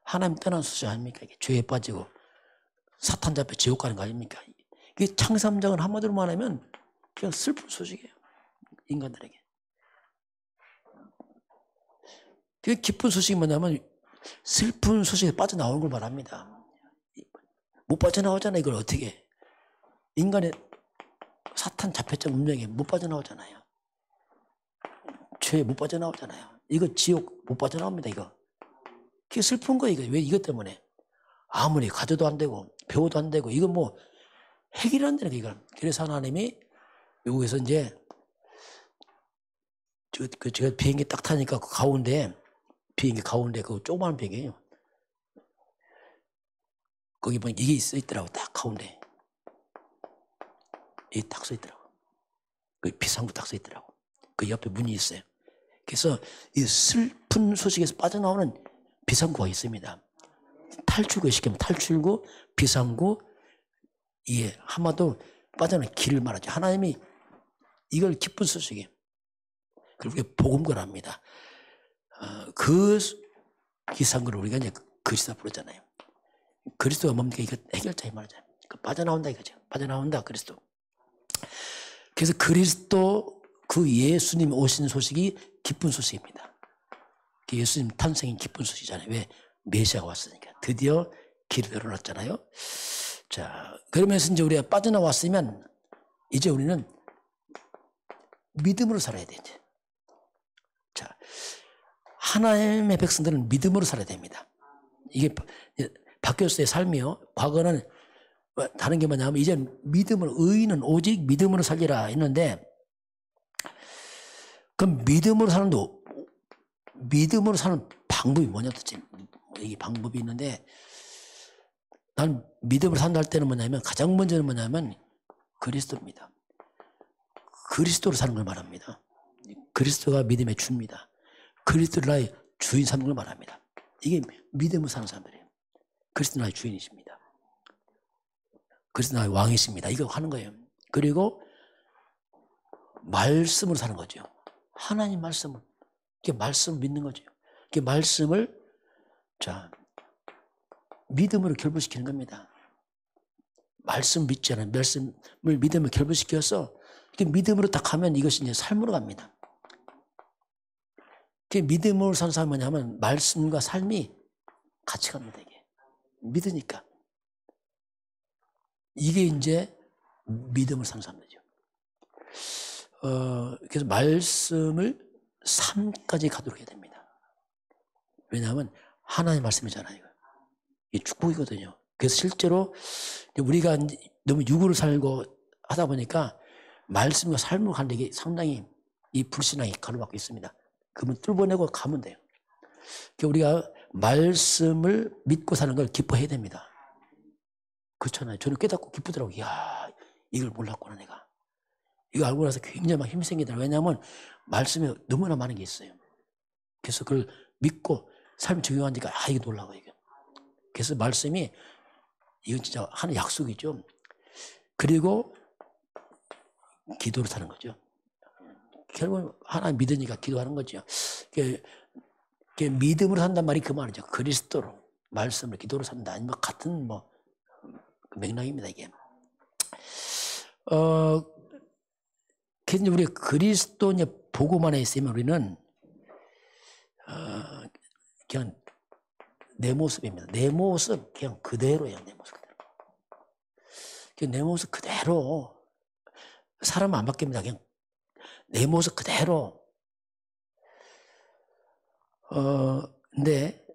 하나님 떠난 소식 아닙니까? 이게 죄에 빠지고 사탄 잡혀 지옥 가는 거 아닙니까? 이게 창세기 3장은 한마디로 말하면 그냥 슬픈 소식이에요. 인간들에게. 그 기쁜 소식이 뭐냐면 슬픈 소식에 빠져나오는 걸 말합니다. 못 빠져나오잖아요. 이걸 어떻게. 인간의 사탄 잡혔던 운명에 못 빠져나오잖아요. 죄에 못 빠져나오잖아요. 이거 지옥 못 빠져나옵니다. 이거. 그게 슬픈 거예요. 이거. 왜 이것 때문에. 아무리 가져도 안 되고 배워도 안 되고 이거 뭐 해결이 안 되는 거예요. 그래서 하나님이 여기서 이제 제가 비행기 딱 타니까 그 비행기 가운데 그 조그마한 비행기예요. 거기 보면 이게 있더라고. 딱 가운데. 이게 딱 써 있더라고. 그 비상구 딱 써 있더라고. 그 옆에 문이 있어요. 그래서 이 슬픈 소식에서 빠져나오는 비상구가 있습니다. 탈출구 시키면 탈출구, 비상구, 이게 한마디로 빠져나갈 길을 말하죠. 하나님이 이걸 기쁜 소식이에요. 그리고 우리가 복음을 합니다. 그 비상구를 우리가 이제 그리스도 부르잖아요. 그리스도가 뭡니까? 이거 해결자의 말이잖아요. 빠져나온다 이거죠. 빠져나온다 그리스도. 그래서 그리스도 그 예수님 오신 소식이 기쁜 소식입니다. 예수님 탄생이 기쁜 소식이잖아요. 왜? 메시아가 왔으니까. 드디어 길을 열어놨잖아요. 자, 그러면서 이제 우리가 빠져나왔으면 이제 우리는 믿음으로 살아야 돼, 이제. 자, 하나님의 백성들은 믿음으로 살아야 됩니다. 이게 박교수의 삶이요. 과거는 다른 게 뭐냐면 이제 믿음으로, 의인은 오직 믿음으로 살리라 했는데, 그럼 믿음으로 사는 방법이 뭐냐 도대체. 이 방법이 있는데, 난 믿음으로 산다 할 때는 뭐냐면, 가장 먼저는 뭐냐면 그리스도입니다. 그리스도로 사는 걸 말합니다. 그리스도가 믿음의 주입니다. 그리스도를 나의 주인 삼는 걸 말합니다. 이게 믿음으로 사는 사람들이에요. 그리스도 나의 주인이십니다. 그리스도 나의 왕이십니다. 이거 하는 거예요. 그리고 말씀으로 사는 거죠. 하나님 말씀을. 이게 말씀을 믿는 거죠. 이게 말씀을, 자, 믿음으로 결부시키는 겁니다. 말씀 믿지 않아요. 말씀을 믿음으로 결부시켜서 이렇게 믿음으로 딱 하면 이것이 이제 삶으로 갑니다. 이게 믿음으로 사는 사람이 뭐냐면 말씀과 삶이 같이 갑니다. 이게 믿으니까. 이게 이제 믿음을 사는 사람들이죠. 그래서 말씀을 삶까지 가도록 해야 됩니다. 왜냐하면 하나님의 말씀이잖아요. 이게 축복이거든요. 그래서 실제로 우리가 너무 육으로 살고 하다 보니까 말씀과 삶으로 가는 게 상당히 이 불신앙이 가로막고 있습니다. 그러면 뚫어내고 가면 돼요. 우리가 말씀을 믿고 사는 걸 기뻐해야 됩니다. 그렇잖아요. 저는 깨닫고 기쁘더라고요. 이야, 이걸 몰랐구나 내가. 이거 알고 나서 굉장히 막 힘이 생기더라고요. 왜냐하면 말씀에 너무나 많은 게 있어요. 그래서 그걸 믿고 삶을 적용하니까 이게 놀라워요. 이게. 그래서 말씀이 이건 진짜 하는 약속이죠. 그리고 기도를 사는 거죠. 결국은 하나님 믿으니까 기도하는 거죠. 믿음으로 산단 말이 그 말이죠. 그리스도로 말씀을 기도로 산다. 아니면 같은 맥락입니다. 이게. 그래서 우리가 그리스도 복음 안에 있으면 우리는 그냥 내 모습입니다. 내 모습 그냥 그대로예요. 내 모습 그대로. 그냥 내 모습 그대로. 사람은 안 바뀝니다. 그냥 내 모습 그대로. 근데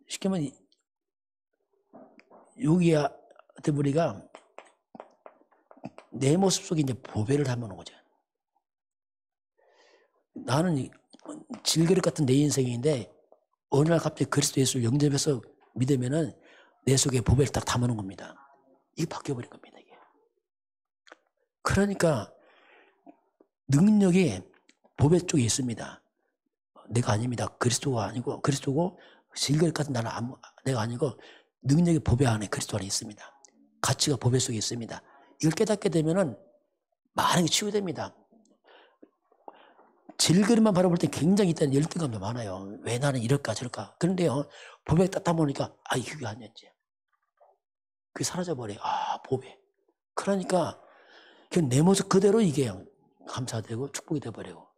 쉽게 말하면 여기야 우리가 내 모습 속에 이제 보배를 담아놓은 거죠. 나는 질그릇 같은 내 인생인데 어느 날 갑자기 그리스도 예수를 영접해서 믿으면은 내 속에 보배를 딱 담아놓은 겁니다. 이게 바뀌어버린 겁니다. 이게. 그러니까 능력이 보배 쪽에 있습니다. 내가 아닙니다. 그리스도가 아니고 그리스도고 질그릇 같은 나는 내가 아니고 능력이 보배 안에 그리스도 안에 있습니다. 가치가 보배 속에 있습니다. 이걸 깨닫게 되면은 많은 게 치유됩니다. 질그릇만 바라볼 때 굉장히 일단 열등감도 많아요. 왜 나는 이럴까 저럴까. 그런데요, 보배 딱 담아보니까 그게 아니었지. 그게 사라져버려요. 보배. 그러니까 내 모습 그대로 이게 감사되고 축복이 되어버리고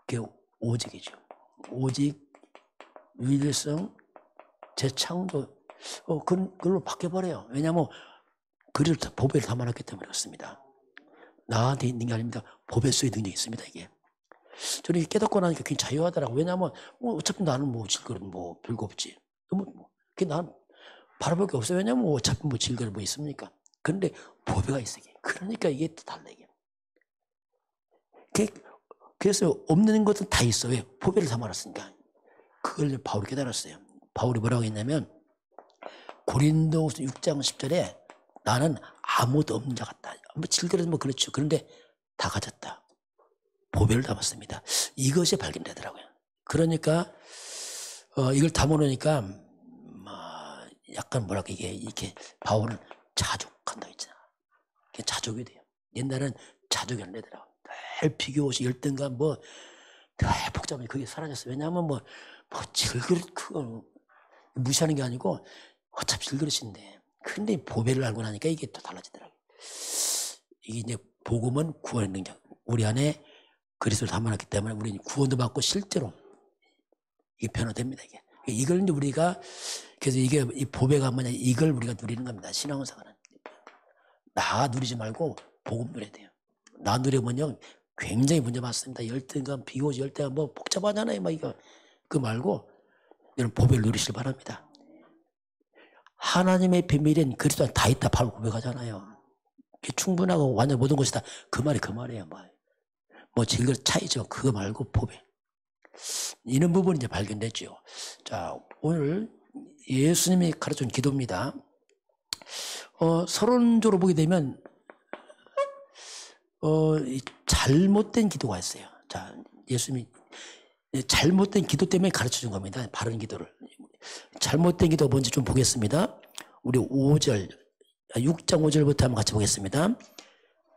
그게 오직이죠. 오직, 유일성, 재창조 그걸로 바뀌어버려요. 왜냐하면 그를 보배를 담아놨기 때문에 그렇습니다. 나한테 있는 게 아닙니다. 보배 속에 능력이 있습니다. 이게. 저는 이게 깨닫고 나니까 굉장히 자유하더라고요. 왜냐하면 어차피 나는 질그릇 별거 없지. 난 바라볼 게 없어요. 왜냐하면 어차피 질그릇 있습니까? 그런데 보배가 있어요. 그러니까 이게 또 달라. 이게. 그래서 없는 것은 다 있어. 왜? 보배를 담아놨으니까. 그걸 바울이 깨달았어요. 바울이 뭐라고 했냐면 고린도후서 6장 10절에 나는 아무도 없는 자 같다. 질그릇은 그렇죠. 그런데 다 가졌다. 보배를 담았습니다. 이것이 발견되더라고요. 그러니까 이걸 담아놓으니까 약간 뭐랄까 이게 이렇게 바울은 자족한다 했잖아. 이게 자족이 돼요. 옛날에는 자족이 안 되더라고. 늘 비교시 열등감 늘 복잡해. 그게 사라졌어. 왜냐하면 질그릇 그거 무시하는 게 아니고 어차피 질그릇인데. 근데 보배를 알고 나니까 이게 또 달라지더라고요. 이게 이제 복음은 구원의 능력. 우리 안에 그리스도를 담아놨기 때문에 우리는 구원도 받고 실제로 이게 변화됩니다. 이걸 이제 우리가 그래서 이게 이 보배가 뭐냐 이걸 우리가 누리는 겁니다. 신앙생활은 나 누리지 말고 복음 누려야 돼요. 나 누리면요 굉장히 문제 많습니다. 열등감, 비교지 열등감 복잡하잖아요. 이거 그 말고 여러분 보배를 누리시길 바랍니다. 하나님의 비밀은 그리스도 안에 다 있다 바로 고백하잖아요. 충분하고 완전 모든 것이다. 그 말이에요. 질그릇 차이죠. 그거 말고 보배. 이런 부분이 이제 발견됐죠. 자, 오늘 예수님이 가르쳐준 기도입니다. 서론적으로 보게 되면 잘못된 기도가 있어요. 자, 예수님이 잘못된 기도 때문에 가르쳐준 겁니다. 바른 기도를. 잘못된 기도 뭔지 좀 보겠습니다. 우리 6장 5절부터 한번 같이 보겠습니다.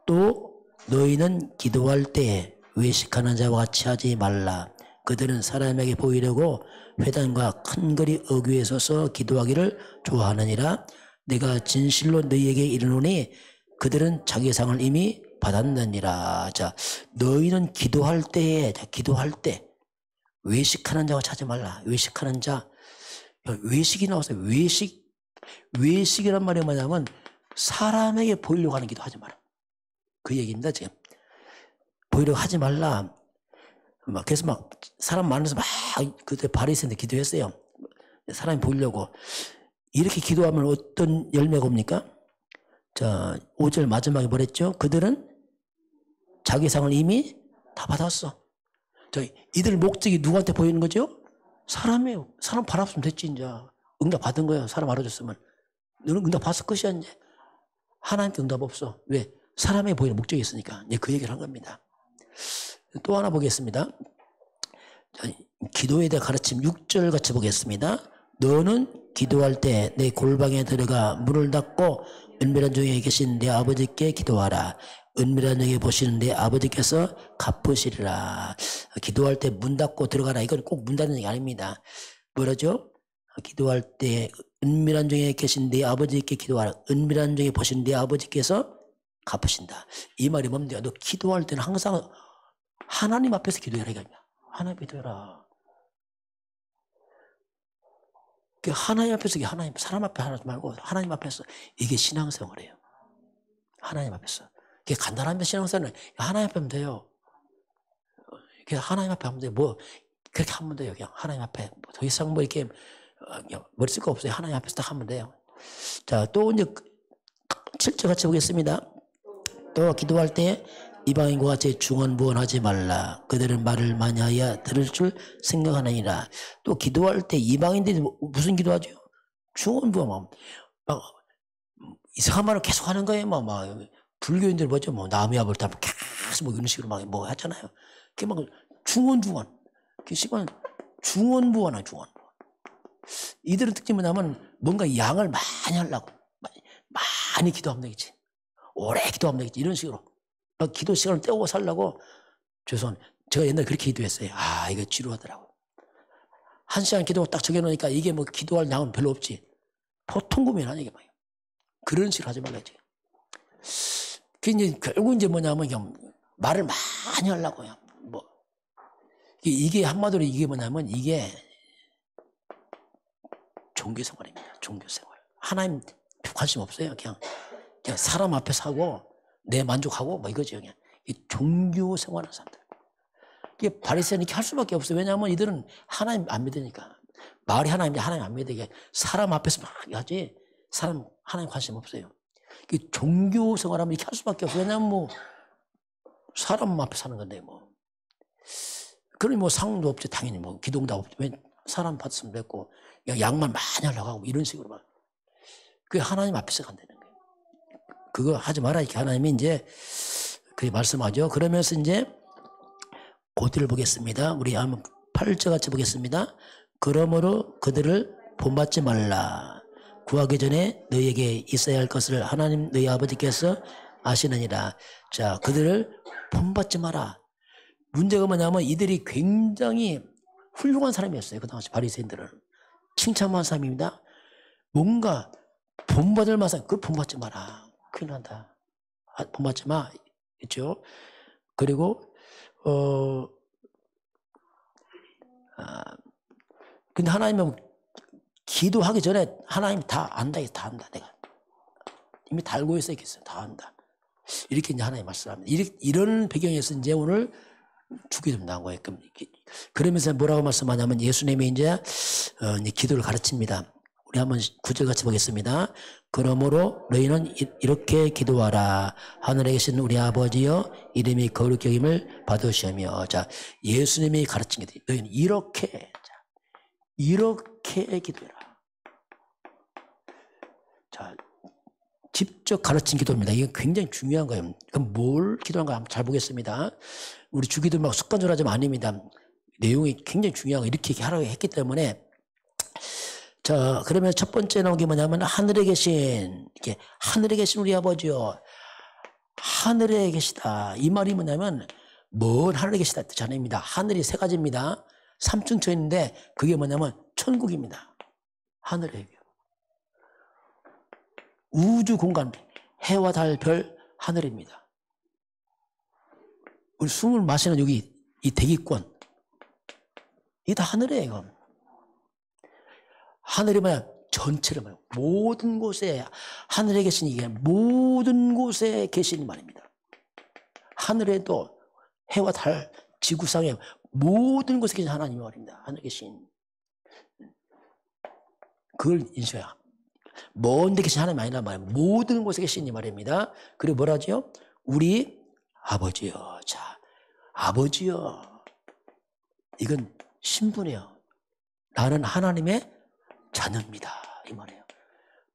또 너희는 기도할 때에 외식하는 자와 같이 하지 말라. 그들은 사람에게 보이려고 회당과 큰 거리 어귀에 서서 기도하기를 좋아하느니라. 내가 진실로 너희에게 이르노니 그들은 자기 상을 이미 받았느니라. 자, 너희는 기도할 때에 기도할 때 외식하는 자와 하지 말라. 외식하는 자, 외식이 나왔어요. 외식이란 말이 뭐냐면 사람에게 보이려고 하는 기도 하지 마라. 그 얘기입니다. 지금 보이려고 하지 말라. 그래서 사람 많아서 그때 바리새인들 기도했어요. 사람이 보이려고. 이렇게 기도하면 어떤 열매가 옵니까? 자, 5절 마지막에 뭐랬죠? 그들은 자기 상을 이미 다 받았어. 자, 이들 목적이 누구한테 보이는 거죠? 사람이에요. 사람 바라봤으면 됐지, 이제. 응답 받은 거예요. 사람 알아줬으면. 너는 응답 받았을 것이야, 이제. 하나님께 응답 없어. 왜? 사람에 보이는 목적이 있으니까. 이제 그 얘기를 한 겁니다. 또 하나 보겠습니다. 자, 기도에 대한 가르침 6절 같이 보겠습니다. 너는 기도할 때 내 골방에 들어가 문을 닫고 은밀한 중에 계신 내 아버지께 기도하라. 은밀한 중에 보시는 내 아버지께서 갚으시리라. 기도할 때 문 닫고 들어가라. 이건 꼭 문 닫는 게 아닙니다. 뭐라죠? 기도할 때 은밀한 중에 계신 내 아버지께 기도하라. 은밀한 중에 보시는 내 아버지께서 갚으신다. 이 말이 뭡니까? 너 기도할 때는 항상 하나님 앞에서 기도해라. 하나님 앞에 기도해라. 하나님 앞에서 사람 앞에 하지 말고 하나님 앞에서 이게 신앙생활이에요. 하나님 앞에서. 이게 간단합니다. 신앙생활은 하나님 앞에 하면 돼요. 하나님 앞에 하면 돼요. 그렇게 하면 돼요. 그냥 하나님 앞에. 더 이상 이렇게 머리 쓸 거 없어요. 하나님 앞에서 딱 하면 돼요. 자, 또 이제 7절 같이 보겠습니다. 또 기도할 때 이방인과 같이 중언부언하지 말라. 그들은 말을 많이 하여 들을 줄 생각하느니라. 또 기도할 때 이방인들이 무슨 기도하죠? 중언부언. 이상한 말을 계속 하는 거예요. 불교인들 뭐죠? 남의 앞을 다 계속 이런 식으로 하잖아요. 그게 중언부언. 그 시간 중언부언이야, 중언부언. 이들은 특징이 뭐냐면 뭔가 양을 많이 하려고. 많이 기도하면 되겠지. 오래 기도하면 되겠지. 이런 식으로. 기도 시간을 때우고 살려고. 제가 옛날에 그렇게 기도했어요. 이거 지루하더라고. 1시간 기도 딱 정해놓으니까 이게 기도할 양은 별로 없지. 보통 구면 아니게 말이야. 그런 식으로 하지 말라지. 결국 뭐냐면 그냥 말을 많이 하려고요. 이게 한마디로 이게 뭐냐면 이게 종교생활입니다. 종교생활. 하나님 관심 없어요. 그냥 사람 앞에서 하고 내 만족하고 이거죠. 그냥 종교생활하는 사람들. 이게 바리새인은 이렇게 할 수밖에 없어요. 왜냐하면 이들은 하나님 안 믿으니까. 말이 하나님인데 하나님 안 믿으니까 사람 앞에서 막 하지. 하나님 관심 없어요. 종교생활하면 이렇게 할 수밖에 없어요. 왜냐하면 사람 앞에 사는 건데 그러니 상도 없지. 당연히 기도응답 없지. 왜 사람 받았으면 됐고 양만 많이 하려고 하고 이런 식으로 그게 하나님 앞에서 간다는 거예요. 그거 하지 마라. 이렇게 하나님이 이제 그렇게 말씀하죠. 그러면서 이제 고디를 보겠습니다. 우리 한번 8절 같이 보겠습니다. 그러므로 그들을 본받지 말라. 구하기 전에 너희에게 있어야 할 것을 하나님 너희 아버지께서 아시느니라. 자, 그들을 본받지 마라. 문제가 뭐냐면 이들이 굉장히 훌륭한 사람이었어요. 그 당시 바리새인들은. 칭찬한 사람입니다. 뭔가 본받을 만한 그걸 본받지 마라. 큰일 난다. 본받지 마. 그렇죠? 그리고 근데 하나님은 기도하기 전에 하나님 다 안다. 다 안다. 내가 이미 다 알고 있어. 다 안다. 이렇게 이제 하나님 말씀합니다. 이런 배경에서 이제 오늘 주기도 나온 거예요. 그러면서 뭐라고 말씀하냐면 예수님이 이제 기도를 가르칩니다. 우리 한번 9절 같이 보겠습니다. 그러므로 너희는 이렇게 기도하라. 하늘에 계신 우리 아버지여 이름이 거룩히 여김을 받으시며. 자, 예수님이 가르친 게 너희는 이렇게 기도해라. 자, 직접 가르친 기도입니다. 이게 굉장히 중요한 거예요. 그럼 뭘 기도한가 한번 잘 보겠습니다. 우리 주기도 막 습관적으로 하지만 아닙니다. 내용이 굉장히 중요한 거 이렇게 하라고 했기 때문에. 자, 그러면 첫 번째 나온 게 뭐냐면 하늘에 계신 우리 아버지요. 하늘에 계시다. 이 말이 뭐냐면 먼 하늘에 계시다 뜻이 아닙니다. 하늘이 세 가지입니다. 삼층처 있는데 그게 뭐냐면 천국입니다. 하늘에. 우주 공간, 해와 달, 별, 하늘입니다. 우리 숨을 마시는 여기 이 대기권, 이게 다 하늘이에요. 이건. 하늘이 뭐야? 전체를 말이야. 모든 곳에 하늘에 계신 이게 모든 곳에 계신 말입니다. 하늘에도 해와 달, 지구상에 모든 곳에 계신 하나님의 말입니다. 하늘에 계신. 그걸 인식해야. 먼 데 계신 하나님 아니란 말이에요. 모든 곳에 계신 이 말입니다. 그리고 뭐라지요? 우리 아버지요. 자, 아버지요. 이건 신분이에요. 나는 하나님의 자녀입니다. 이 말이에요.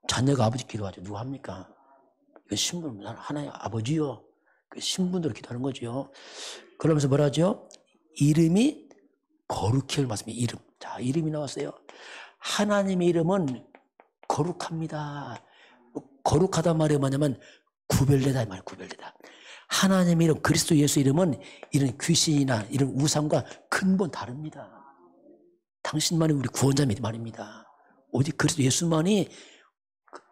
자녀가 아버지 기도하죠. 누가 합니까? 이건 신분, 나는 하나님의 아버지요. 그 신분으로 기도하는 거죠. 그러면서 뭐라죠? 이름이 거룩히 말씀이 이름. 자, 이름이 나왔어요. 하나님의 이름은 거룩합니다. 거룩하단 말이 뭐냐면 구별되다 이 말이에요. 구별되다. 하나님의 이름, 그리스도 예수 이름은 이런 귀신이나 이런 우상과 근본 다릅니다. 당신만이 우리 구원자 이 말입니다. 오직 그리스도 예수만이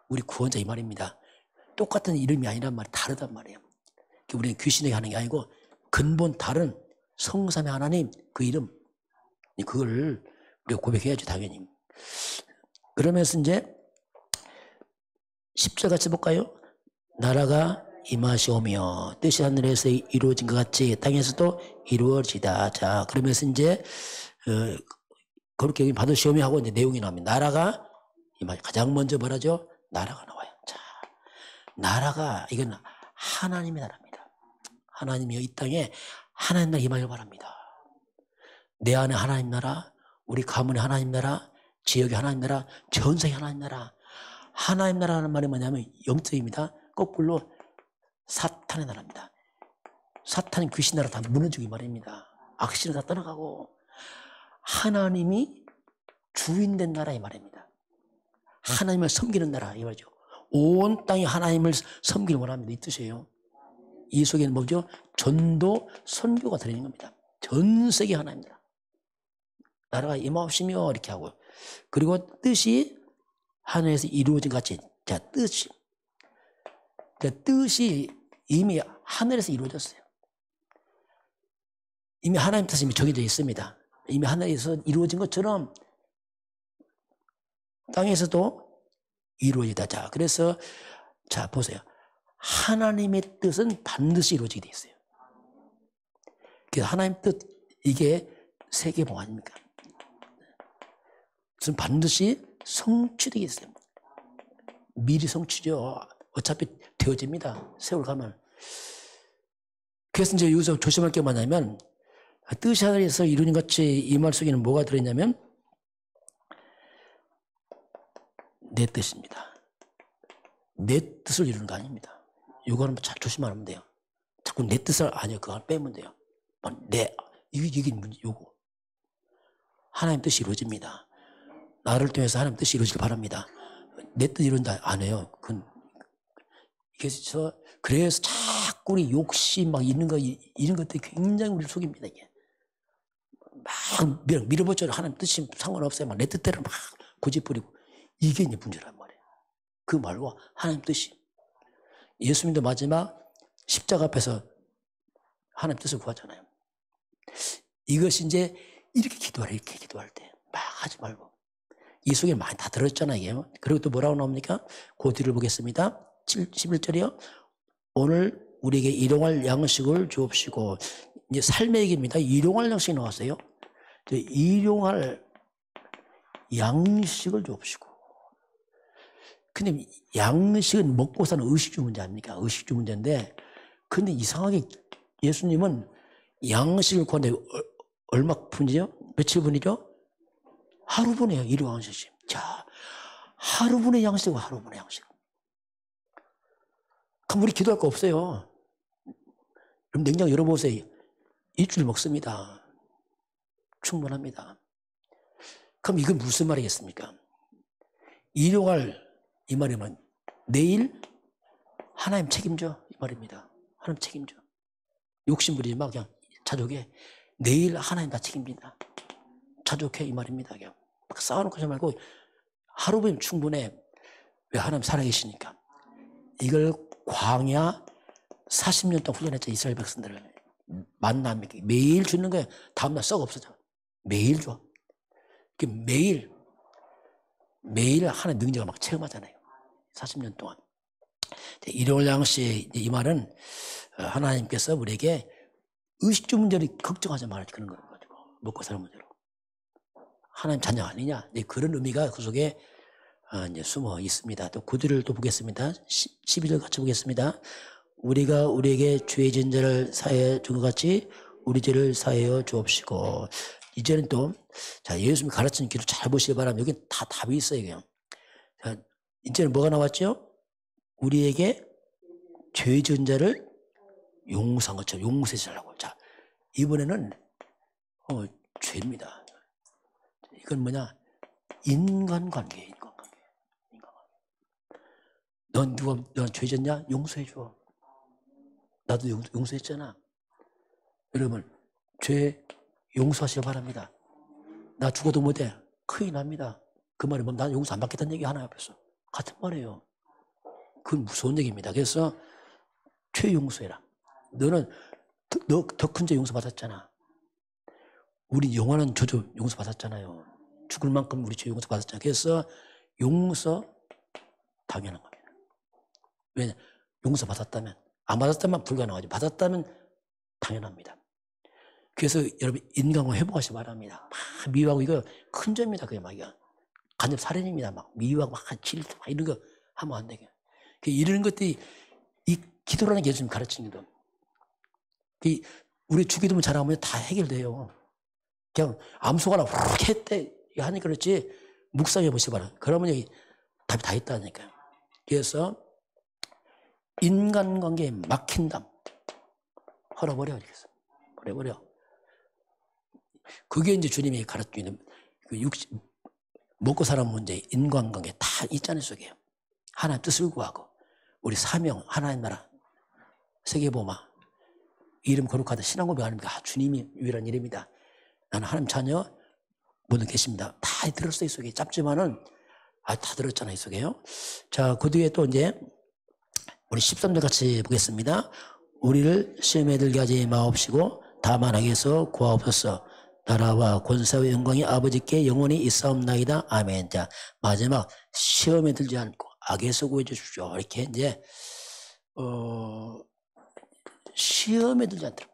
우리 구원자 이 말입니다. 똑같은 이름이 아니란 말이 다르단 말이에요. 우리는 귀신에게 하는 게 아니고 근본 다른 성삼의 하나님 그 이름, 그걸 우리가 고백해야죠. 당연히. 그러면서 이제 10절 같이 볼까요? 나라가 임하시오며 뜻이 하늘에서 이루어진 것 같이 땅에서도 이루어지다. 자, 그러면서 이제 그렇게 받으시오며 하고 이제 내용이 나옵니다. 나라가 임하시. 가장 먼저 뭐라죠? 나라가 나와요. 자, 나라가 이건 하나님의 나라입니다. 하나님이 이 땅에 하나님 나라 임하길 바랍니다. 내 안에 하나님 나라, 우리 가문의 하나님 나라, 지역의 하나님 나라, 전 세계 하나님 나라. 하나님 나라는 말이 뭐냐면 영적입니다. 거꾸로 사탄의 나라입니다. 사탄 귀신 나라 다 무너지기 말입니다. 악신은 다 떠나가고 하나님이 주인된 나라 이 말입니다. 하나님을 섬기는 나라 이 말이죠. 온 땅이 하나님을 섬기를 원합니다. 이 뜻이에요. 이 속에는 뭐죠? 전도 선교가 들어있는 겁니다. 전 세계 하나님 나라가 임하옵시며 이렇게 하고, 그리고 뜻이 하늘에서 이루어진 것 같이. 자, 뜻이 이미 하늘에서 이루어졌어요. 이미 하나님 뜻이 이미 정해져 있습니다. 이미 하늘에서 이루어진 것처럼 땅에서도 이루어지다. 자, 그래서 자 보세요. 하나님의 뜻은 반드시 이루어지게 돼 있어요. 그래서 하나님 뜻 이게 세계봉 아닙니까? 그래서 반드시 성취되게 있어요. 미리 성취죠. 어차피 되어집니다. 세월 가면. 그래서 이제 여기서 조심할 게 뭐냐면 뜻이 하늘에서 이루어진 같이 이 말 속에는 뭐가 들어있냐면 내 뜻입니다. 내 뜻을 이루는 거 아닙니다. 이거는 잘 조심하면 돼요. 자꾸 내 뜻을 아니요 그걸 빼면 돼요. 이게 문제 요거. 하나님 뜻이 이루어집니다. 나를 통해서 하나님 뜻이 이루어지길 바랍니다. 내 뜻 이런다 안 해요. 그래서 자꾸 우리 욕심 막 이런 것들이 굉장히 우리 속입니다. 이게 막 밀어붙여도 하나님 뜻이 상관없어요. 막 내 뜻대로 막 고집부리고 이게 이제 문제란 말이에요. 그 말과 하나님 뜻이 예수님도 마지막 십자가 앞에서 하나님 뜻을 구하잖아요. 이것이 이제 이렇게 기도할 때 막 하지 말고 이 속에 많이 다 들었잖아요. 이게. 그리고 또 뭐라고 나옵니까? 그 뒤를 보겠습니다. 11절이요. 오늘 우리에게 일용할 양식을 주옵시고 이제 삶의 얘기입니다. 일용할 양식이 나왔어요. 일용할 양식을 주옵시고. 근데 양식은 먹고 사는 의식주 문제 아닙니까? 의식주 문제인데 근데 이상하게 예수님은 양식을 구하는데 얼마 분이죠? 며칠 분이죠? 하루분이에요. 일용 양식. 자, 하루분의 양식이고 하루분의 양식. 그럼 우리 기도할 거 없어요. 그럼 냉장 열어보세요. 일주일 먹습니다. 충분합니다. 그럼 이건 무슨 말이겠습니까? 일용할 이 말이면 내일 하나님 책임져 이 말입니다. 하나님 책임져. 욕심 부리지 마. 그냥 자족해. 내일 하나님 다 책임진다. 자족해 이 말입니다. 그냥 막 싸워놓고 하지 말고 하루면 충분해. 왜? 하나님 살아계시니까. 이걸 광야 40년 동안 훈련했죠. 이스라엘 백성들을. 만납니까? 매일 주는 거예요. 다음날 썩 없어져. 매일 줘. 매일 하나님 능력을 막 체험하잖아요. 40년 동안. 일용할 양식 이 말은 하나님께서 우리에게 의식주 문제를 걱정하지 말아 그런 거 가지고 먹고 사는 문제로 하나님 자녀 아니냐 그런 의미가 그 속에 이제 숨어 있습니다. 또 구절을 또 보겠습니다. 12절 같이 보겠습니다. 우리가 우리에게 죄 지은 자를 사하여 준 것 같이 우리 죄를 사하여 주옵시고. 이제는 또 자 예수님이 가르치는 길을 잘 보시기 바랍니다. 여기 다 답이 있어요. 그냥. 자, 이제는 뭐가 나왔죠? 우리에게 죄 지은 자를 용서한 것처럼 용서해달라고. 자, 이번에는 죄입니다. 이건 뭐냐? 인간관계. 넌 죄 졌냐? 용서해줘. 나도 용서했잖아. 여러분, 죄 용서하시기 바랍니다. 나 죽어도 못해. 큰일 납니다. 그 말이 뭐, 난 용서 안 받겠다는 얘기 하나 앞에서. 같은 말이에요. 그건 무서운 얘기입니다. 그래서 죄 용서해라. 너는 더 큰 죄 용서받았잖아. 우리 영원한 저주 용서받았잖아요. 죽을 만큼 우리 죄 용서받았잖아. 그래서 용서 당연한 겁니다. 왜냐? 용서받았다면, 안 받았다면 불가능하지. 받았다면 당연합니다. 그래서 여러분 인간과 회복하시기 바랍니다. 막 미워하고 이거 큰 죄입니다. 그게 막 간접 살인입니다. 막 미워하고 막 질투 막 이런 거 하면 안 되게. 이런 것들이 이 기도라는 게 예수님 가르치는 거죠. 우리 주기도문 잘하면 다 해결돼요. 그냥 암소가나 훅 했대 하니까 그렇지 묵상해 보시기 바랍니다. 그러면 여기 답이 다 있다니까요. 그래서 인간관계에 막힌 담 헐어버려. 버려버려. 그게 이제 주님이 가르치는 먹고 사는 문제, 인간관계 다 있잖아요, 속에. 하나님 뜻을 구하고, 우리 사명, 하나님 나라, 세계보마, 이름 거룩하다, 신앙고백 아닙니까? 주님이 유일한 이름이다. 나는 하나님 자녀, 모두 계십니다. 다 들었어요, 이 속에. 짧지만은, 다 들었잖아요, 이 속에요. 자, 그 뒤에 또 이제, 우리 13절 같이 보겠습니다. 우리를 시험에 들게 하지 마옵시고, 다만 악에서 구하옵소서. 나라와 권세와 영광이 아버지께 영원히 있사옵나이다. 아멘. 자, 마지막 시험에 들지 않고 악에서 구해 주십시오. 이렇게 이제 시험에 들지 않도록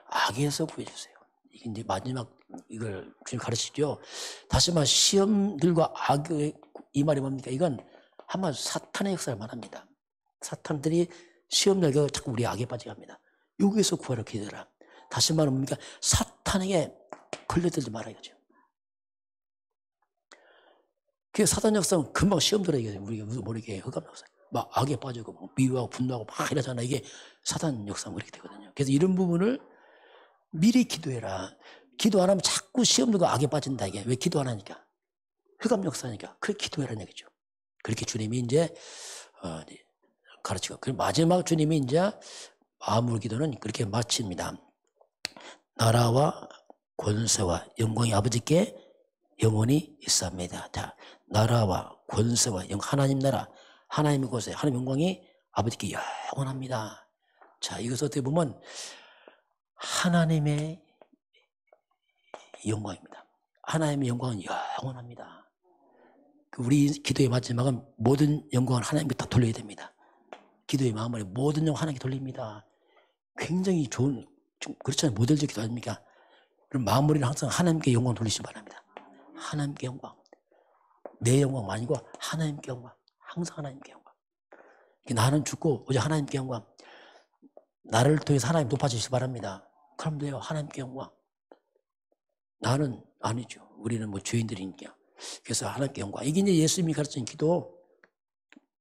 악에서 구해 주세요. 이게 이제 마지막 이걸 주님 가르치죠. 다시 말해 시험들과 악의 이 말이 뭡니까? 이건 한마디로 사탄의 역사를 말합니다. 사탄들이 시험 열고 자꾸 우리 악에 빠지게 합니다. 여기에서 구하라 기도해라. 다시 말하면 뭡니까? 사탄에게 걸려들지 말아야 죠. 그 사탄 역사는 금방 시험 들어야 돼요. 우리가 모르게 흑암 역사. 막 악에 빠지고 막 미워하고 분노하고 막 이러잖아. 이게 사탄 역사는 그렇게 되거든요. 그래서 이런 부분을 미리 기도해라. 기도 안 하면 자꾸 시험 들고 악에 빠진다. 이게 왜 기도 안 하니까? 흑암 역사니까 그렇게 기도해라는 얘기죠. 그렇게 주님이 이제 가르치고, 그 마지막 주님이 이제 마무리 기도는 그렇게 마칩니다. 나라와 권세와 영광이 아버지께 영원히 있사옵나이다. 자, 나라와 권세와 하나님 나라, 하나님의 권세, 하나님의 영광이 아버지께 영원합니다. 자, 이것을 어떻게 보면 하나님의 영광입니다. 하나님의 영광은 영원합니다. 우리 기도의 마지막은 모든 영광을 하나님께 다 돌려야 됩니다. 기도의 마음을 모든 영광 하나님께 돌립니다. 굉장히 좋은, 그렇잖아요. 모델적 기도 아닙니까? 그럼 마무리는 항상 하나님께 영광 돌리시기 바랍니다. 하나님께 영광. 내 영광 아니고 하나님께 영광. 항상 하나님께 영광. 나는 죽고 오직 하나님께 영광. 나를 통해서 하나님 높아지시기 바랍니다. 그럼 돼요. 하나님께 영광. 나는 아니죠. 우리는 뭐 죄인들이니까. 그래서 하나님께 영광. 이게 이제 예수님이 가르친 기도,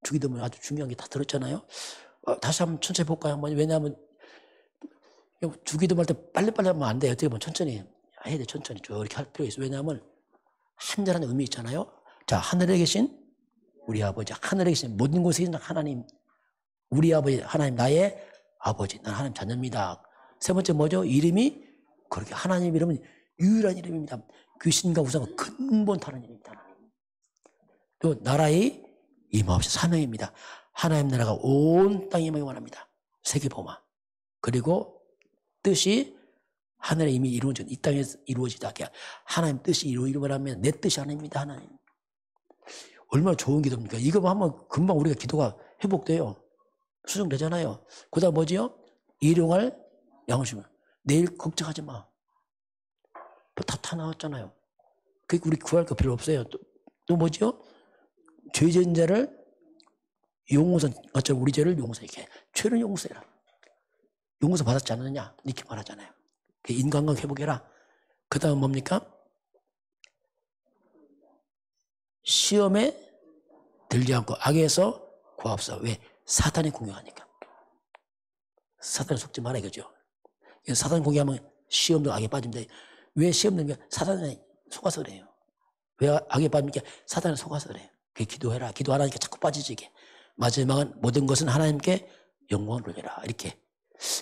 주기도문 아주 중요한 게 다 들었잖아요. 다시 한번 천천히 볼까요? 왜냐하면 주기도문 할 때 빨리빨리 하면 안 돼요. 어떻게 보면 천천히 해야 돼. 천천히 저렇게 할 필요가 있어요. 왜냐하면 한 자라는 의미 있잖아요. 자, 하늘에 계신 우리 아버지, 하늘에 계신 모든 곳에 계신 하나님, 우리 아버지, 하나님 나의 아버지, 난 하나님 자녀입니다. 세 번째 뭐죠? 이름이 그렇게 하나님 이름은 유일한 이름입니다. 귀신과 우상은 근본 다른 이름입니다. 또 나라의 임하옵시 사명입니다. 하나님 나라가 온 땅에 임하옵니다. 세계보마. 그리고 뜻이 하늘에 이미 이루어진 이 땅에서 이루어지다. 하나님 뜻이 이루어지면 내 뜻이 하나님입니다. 하나님. 얼마나 좋은 기도입니까? 이거 하면 금방 우리가 기도가 회복돼요. 수정되잖아요. 그 다음 뭐지요? 일용할 양식을. 내일 걱정하지 마. 다 나왔잖아요. 그러니까 우리 구할 거 필요 없어요. 또 뭐지요? 죄진 자를 용서, 어차피 우리 죄를 용서해. 죄를 용서해라. 용서 받았지 않느냐? 이렇게 말하잖아요. 인간관계 회복해라. 그 다음 뭡니까? 시험에 들지 않고 악에서 구하옵소서. 왜? 사탄이 공격하니까. 사탄에 속지 말아야 겠죠. 사탄 공격하면 시험도 악에 빠집니다. 왜 시험 들면 사탄에 속아서 그래요. 왜 악에 빠집니까? 사탄에 속아서 그래요. 기도해라. 기도 안 하니까 자꾸 빠지지. 이게. 마지막은 모든 것은 하나님께 영광을 돌려라. 이렇게.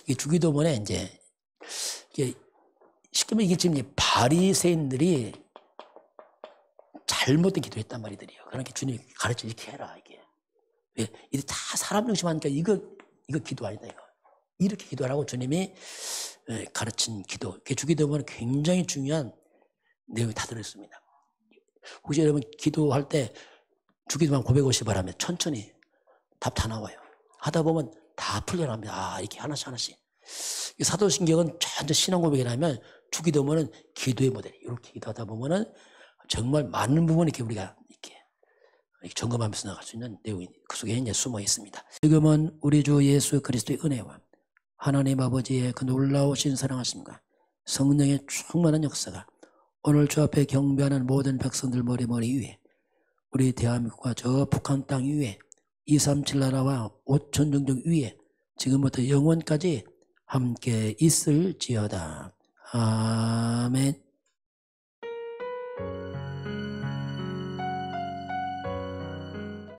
이 주기도문에 이제 이게 쉽게 말하면 이게 지금 바리새인들이 잘못된 기도했단 말이들이요. 그러니까 주님이 가르쳐 이렇게 해라. 이게. 이게 다 사람 중심하니까 이거 기도 아니다. 이거. 이렇게 기도하라고 주님이 가르친 기도. 주기도문은 굉장히 중요한 내용이 다 들어있습니다. 혹시 여러분 기도할 때 주기도문 고백하시기 바랍니다. 천천히 답 다 나와요. 하다 보면 다 풀려납니다. 이렇게 하나씩. 사도신경은 전체 신앙 고백이라면 주기도문은 기도의 모델. 이렇게 기도하다 보면은 정말 많은 부분이 이렇게 우리가 이렇게 점검하면서 나갈 수 있는 내용이 그 속에 이제 숨어 있습니다. 지금은 우리 주 예수 그리스도의 은혜와 하나님 아버지의 그 놀라우신 사랑하심과 성령의 충만한 역사가 오늘 주 앞에 경배하는 모든 백성들 머리 위에 우리 대한민국과 저 북한 땅 위에 237 나라와 5천 종족 위에 지금부터 영원까지 함께 있을지어다. 아멘.